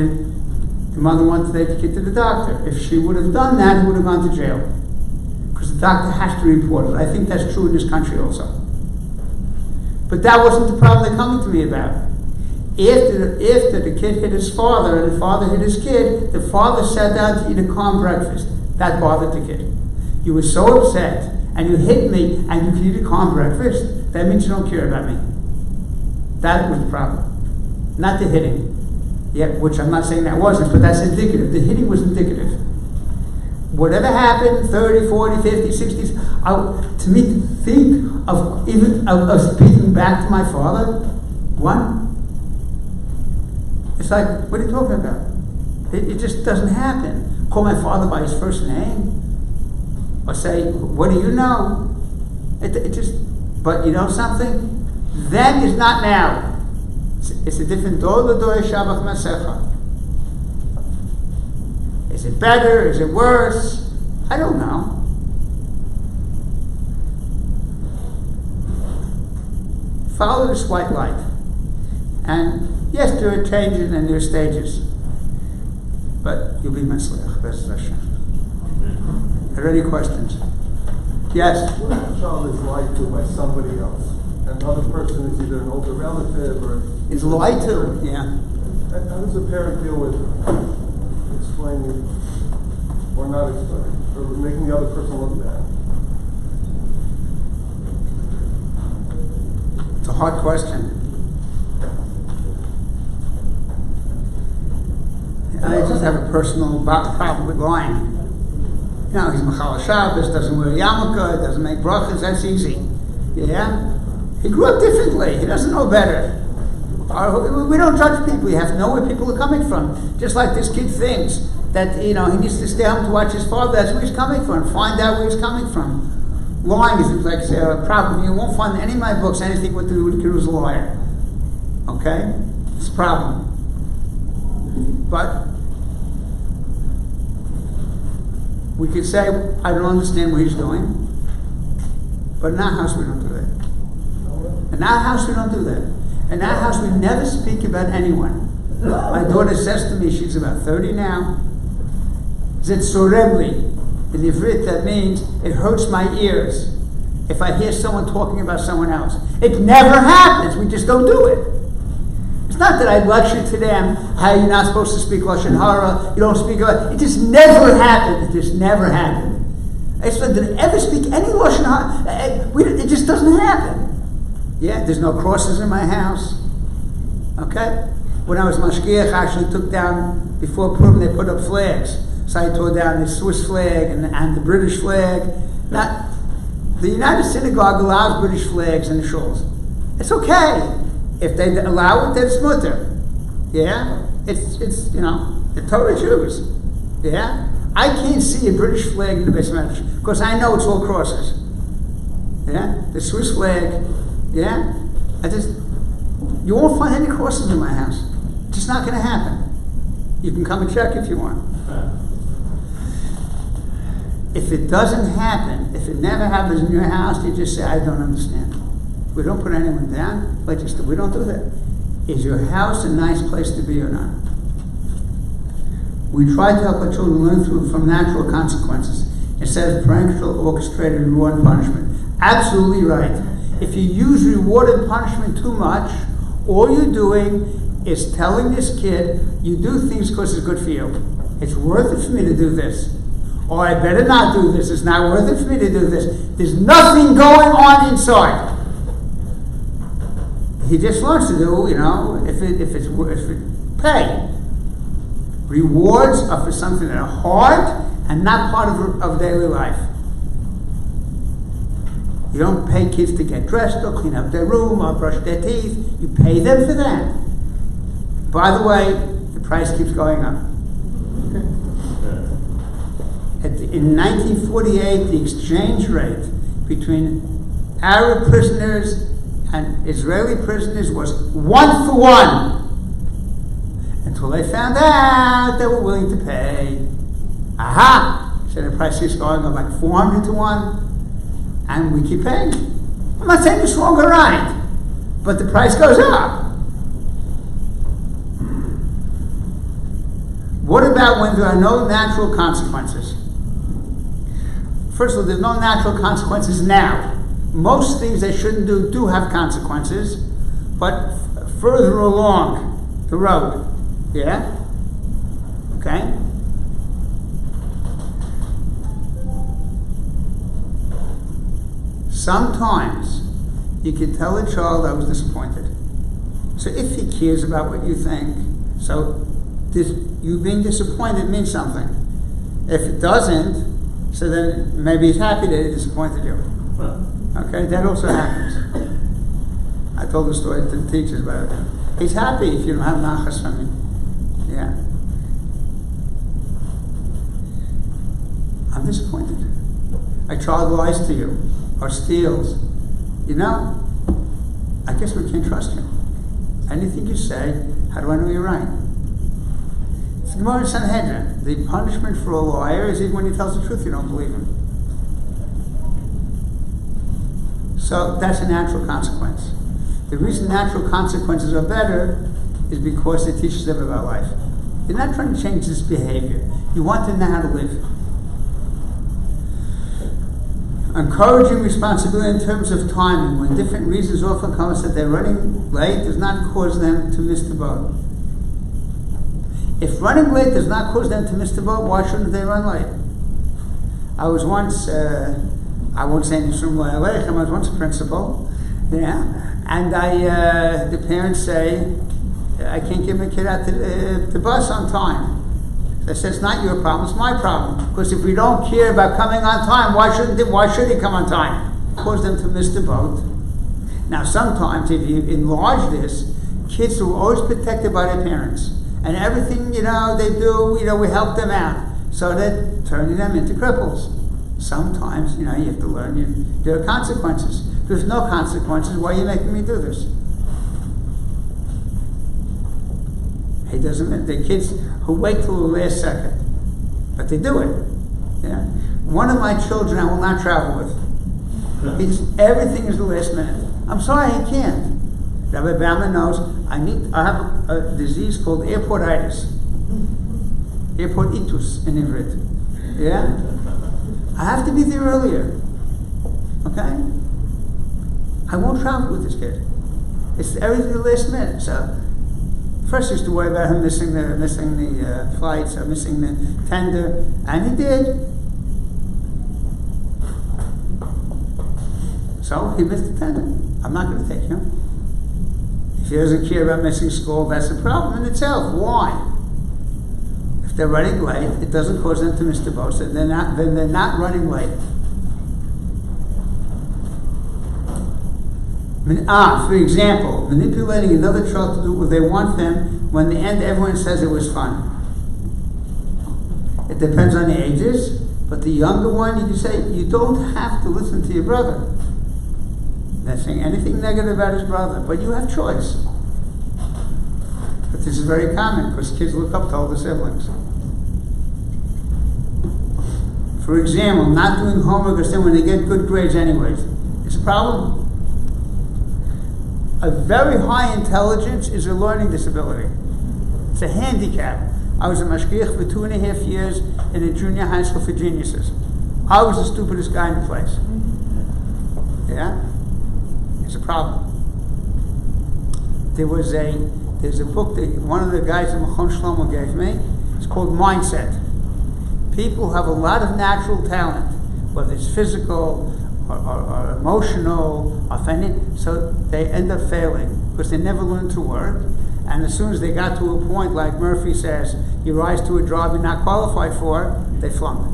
the mother wanted to take the kid to the doctor. If she would have done that, he would have gone to jail. Because the doctor has to report it. I think that's true in this country also. But that wasn't the problem they're coming to me about. After the kid hit his father and the father hit his kid, the father sat down to eat a calm breakfast. That bothered the kid. You were so upset, and you hit me, and you could eat a calm breakfast. That means you don't care about me. That was the problem. Not the hitting. Yeah, which I'm not saying that wasn't, but that's indicative. The hitting was indicative. Whatever happened, 30, 40, 50, 60s, to me, to think of even of speaking back to my father, one, it's like, what are you talking about? It just doesn't happen. Call my father by his first name, or say, what do you know? It just, but you know something? Then is not now. It's a different Dor Shabbat Masecha. Is it better? Is it worse? I don't know. Follow this white light. And yes, there are changes and there are stages. But you'll be Matzliach. B'ezras Hashem. Are there any questions? Yes? What if a child is lied to by somebody else? And the other person is either an older relative or... It's lied to, yeah. How does a parent deal with explaining or not explaining, or making the other person look bad? It's a hard question. I just have a personal problem with lying. You know, he's Machal Shabbos, doesn't wear a yarmulke, doesn't make brachas, that's easy. Yeah? He grew up differently, he doesn't know better. We don't judge people, you have to know where people are coming from. Just like this kid thinks that, he needs to stay home to watch his father, that's where he's coming from, find out where he's coming from. Lying is like a problem. You won't find in any of my books anything with the kid who's a liar. Okay? It's a problem. But we could say, I don't understand what he's doing. But in our house we don't do that. In our house we don't do that. In our house we never speak about anyone. My daughter says to me, she's about 30 now, Zit soremli. In Ivrit, that means it hurts my ears if I hear someone talking about someone else. It never happens. We just don't do it. It's not that I lecture to them how you're not supposed to speak Lashon Hara, you don't speak about it. Just never happened. It just never happened. I said, did I ever speak any Lashon Hara? It just doesn't happen. Yeah, there's no crosses in my house. Okay? When I was Mashgiach, I actually took down, before Purim, they put up flags. So I tore down the Swiss flag and the British flag. Now, the United Synagogue allows British flags and shawls. It's okay. If they allow it, then it's mutter. Yeah? It's the Torah Jews. Yeah? I can't see a British flag in the Beis Medrash because I know it's all crosses. Yeah? The Swiss flag. Yeah? You won't find any crosses in my house. It's just not going to happen. You can come and check if you want. If it doesn't happen, if it never happens in your house, you just say, I don't understand. We don't put anyone down. We don't do that. Is your house a nice place to be or not? We try to help our children learn from natural consequences instead of parental orchestrated reward and punishment. Absolutely right. If you use reward and punishment too much, all you're doing is telling this kid, you do things because it's good for you. It's worth it for me to do this. Or I better not do this. It's not worth it for me to do this. There's nothing going on inside. He just wants to do, if it's pay. Rewards are for something that are hard and not part of daily life. You don't pay kids to get dressed or clean up their room or brush their teeth. You pay them for that. By the way, the price keeps going up. In 1948, the exchange rate between Arab prisoners and Israeli prisoners was 1-for-1. Until they found out they were willing to pay. Aha! So the price keeps going up like 400-1. And we keep paying. I'm not saying it's wrong or right, but the price goes up. What about when there are no natural consequences? First of all, there's no natural consequences now. Most things they shouldn't do have consequences, but further along the road. Yeah? Okay? Sometimes you can tell a child, I was disappointed. So if he cares about what you think, so this, you being disappointed means something. If it doesn't, so then maybe he's happy that he disappointed you. Okay, that also happens. I told the story to the teachers about it. He's happy if you don't have nachas from him. Yeah. I'm disappointed. A child lies to you or steals. You know, I guess we can't trust you. Anything you say, how do I know you're right? It's the Gemara in Sanhedrin. The punishment for a liar is even when he tells the truth, you don't believe him. So that's a natural consequence. The reason natural consequences are better is because it teaches them about life. You're not trying to change this behavior. You want to know how to live. Encouraging responsibility in terms of timing. When different reasons often come that they're running late does not cause them to miss the boat. If running late does not cause them to miss the boat, why shouldn't they run late? I was once, I won't say anything from Orlowek, I was once a principal, yeah, and the parents say, I can't get my kid out to the bus on time. I said, it's not your problem, it's my problem. Because if we don't care about coming on time, why should he come on time? Cause them to miss the boat. Now sometimes if you enlarge this, kids are always protected by their parents. And everything, they do, we help them out. So they're turning them into cripples. Sometimes, you have to learn, there are consequences. If there's no consequences, why are you making me do this? He doesn't. The kids who wait till the last second, but they do it. Yeah. One of my children I will not travel with. Everything is the last minute. I'm sorry, I can't. Rabbi Bauman knows I have a disease called airportitis. Airportitis in Ivrit. Yeah. I have to be there earlier. Okay. I won't travel with this kid. It's everything the last minute. So. First, used to worry about him missing the flights or missing the tender, and he did. So he missed the tender. I'm not going to take him. If he doesn't care about missing school, that's a problem in itself. Why? If they're running late, it doesn't cause them to miss the bus. Then they're not running late. For example, manipulating another child to do what they want them when in the end everyone says it was fun. It depends on the ages, but the younger one, you can say, you don't have to listen to your brother. Not saying anything negative about his brother, but you have choice. But this is very common because kids look up to older siblings. For example, not doing homework because then when they get good grades anyways, it's a problem. A very high intelligence is a learning disability. It's a handicap. I was a mashgiach for 2.5 years in a junior high school for geniuses. I was the stupidest guy in the place. Yeah? It's a problem. There's a book that one of the guys in Machon Shlomo gave me. It's called Mindset. People have a lot of natural talent, whether it's physical, or emotional, or financial, so they end up failing because they never learned to work. And as soon as they got to a point, like Murphy says, you rise to a job you're not qualified for, they flunk.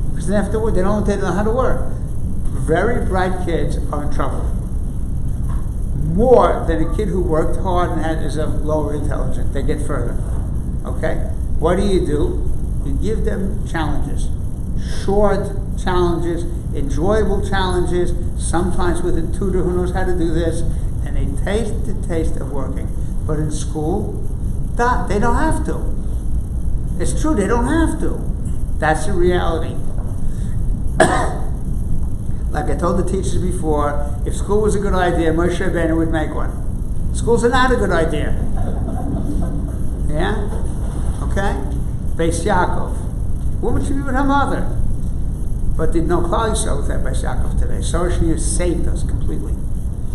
Because they have to work. They don't know how to work. Very bright kids are in trouble. More than a kid who worked hard and is of lower intelligence. They get further. Okay? What do? You give them challenges. Short challenges, enjoyable challenges, sometimes with a tutor who knows how to do this, and they taste the taste of working. But in school, they don't have to. It's true, they don't have to. That's the reality. Like I told the teachers before, if school was a good idea, Moshe Rabbeinu would make one. Schools are not a good idea. Yeah? Okay? Beis Yaakov. Woman should be with her mother. But did no Klal Yisrael with that Beis Yaakov today. Soroshin saved us completely.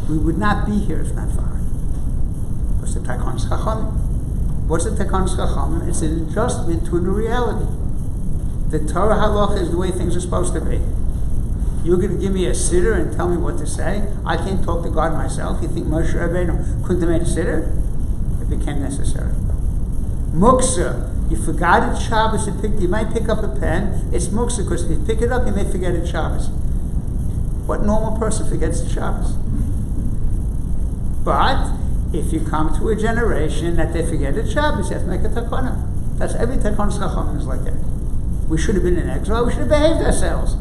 We would not be here if not for her. It's the Takanas Chachamim. What's the Takanas Chachamim? It's an adjustment to a new reality. The Torah halacha is the way things are supposed to be. You're going to give me a siddur and tell me what to say? I can't talk to God myself. You think Moshe Rabbeinu couldn't have made a siddur? It became necessary. Muksa. You forgot it Shabbos. You might pick up a pen. It's muksa because if you pick it up, you may forget it Shabbos. What normal person forgets it Shabbos? But if you come to a generation that they forget it Shabbos, you have to make a takana. That's every takanas chachamim is like that. We should have been in exile. We should have behaved ourselves.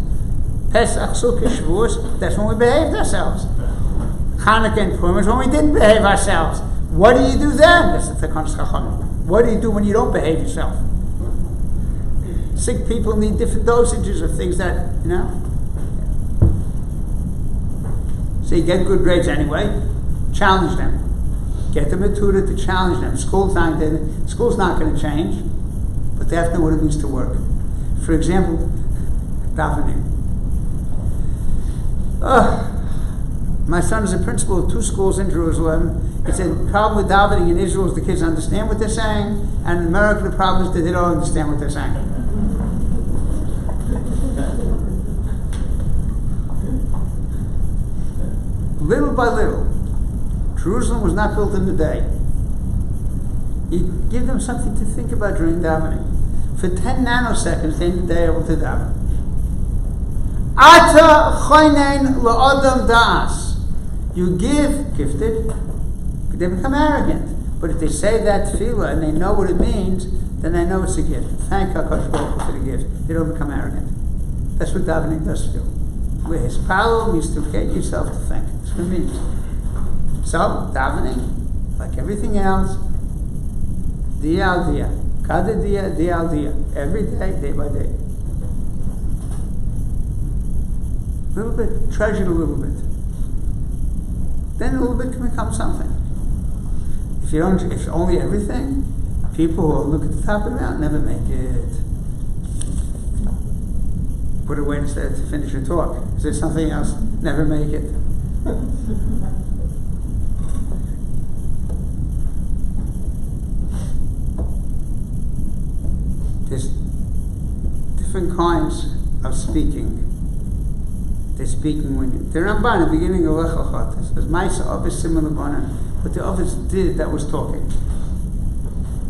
Pesach, Sukkot, Shavuos, that's when we behaved ourselves. Chanukah and Purim is when we didn't behave ourselves. What do you do then? That's the takanas chachamim. What do you do when you don't behave yourself? Sick people need different dosages of things that, So you get good grades anyway, challenge them. Get them a tutor to challenge them. School's not going to change, but they have to know what it means to work. For example, davening. My son is a principal of 2 schools in Jerusalem. He said the problem with davening in Israel is the kids understand what they're saying, and in America the problem is that they don't understand what they're saying. Little by little, Jerusalem was not built in a day. You give them something to think about during davening. For 10 nanoseconds, they are able to daven. Ata choinen la'adam das. You give, gifted, they become arrogant. But if they say that tefillah and they know what it means, then they know it's a gift. Thank HaKadosh Baruch Hu for the gift. They don't become arrogant. That's what davening does to you. Where his power means to get yourself to think. That's what it means. So, davening, like everything else, dia al dia. Kada dia, dia al dia. Every day, day by day. A little bit, treasure it a little bit. Then a little bit can become something. If it's only everything, people who look at the top of the mountain never make it. Put away instead to finish your talk. Is there something else? Never make it. There's different kinds of speaking. They're speaking when the Ramban at the beginning of Lech Lecha says, "Ma'isa Avos similar banan." What the Avos did, that was talking.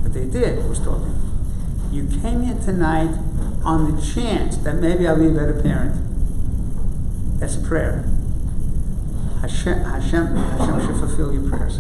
What they did was talking. You came here tonight on the chance that maybe I'll be a better parent. That's a prayer. Hashem should fulfill your prayers.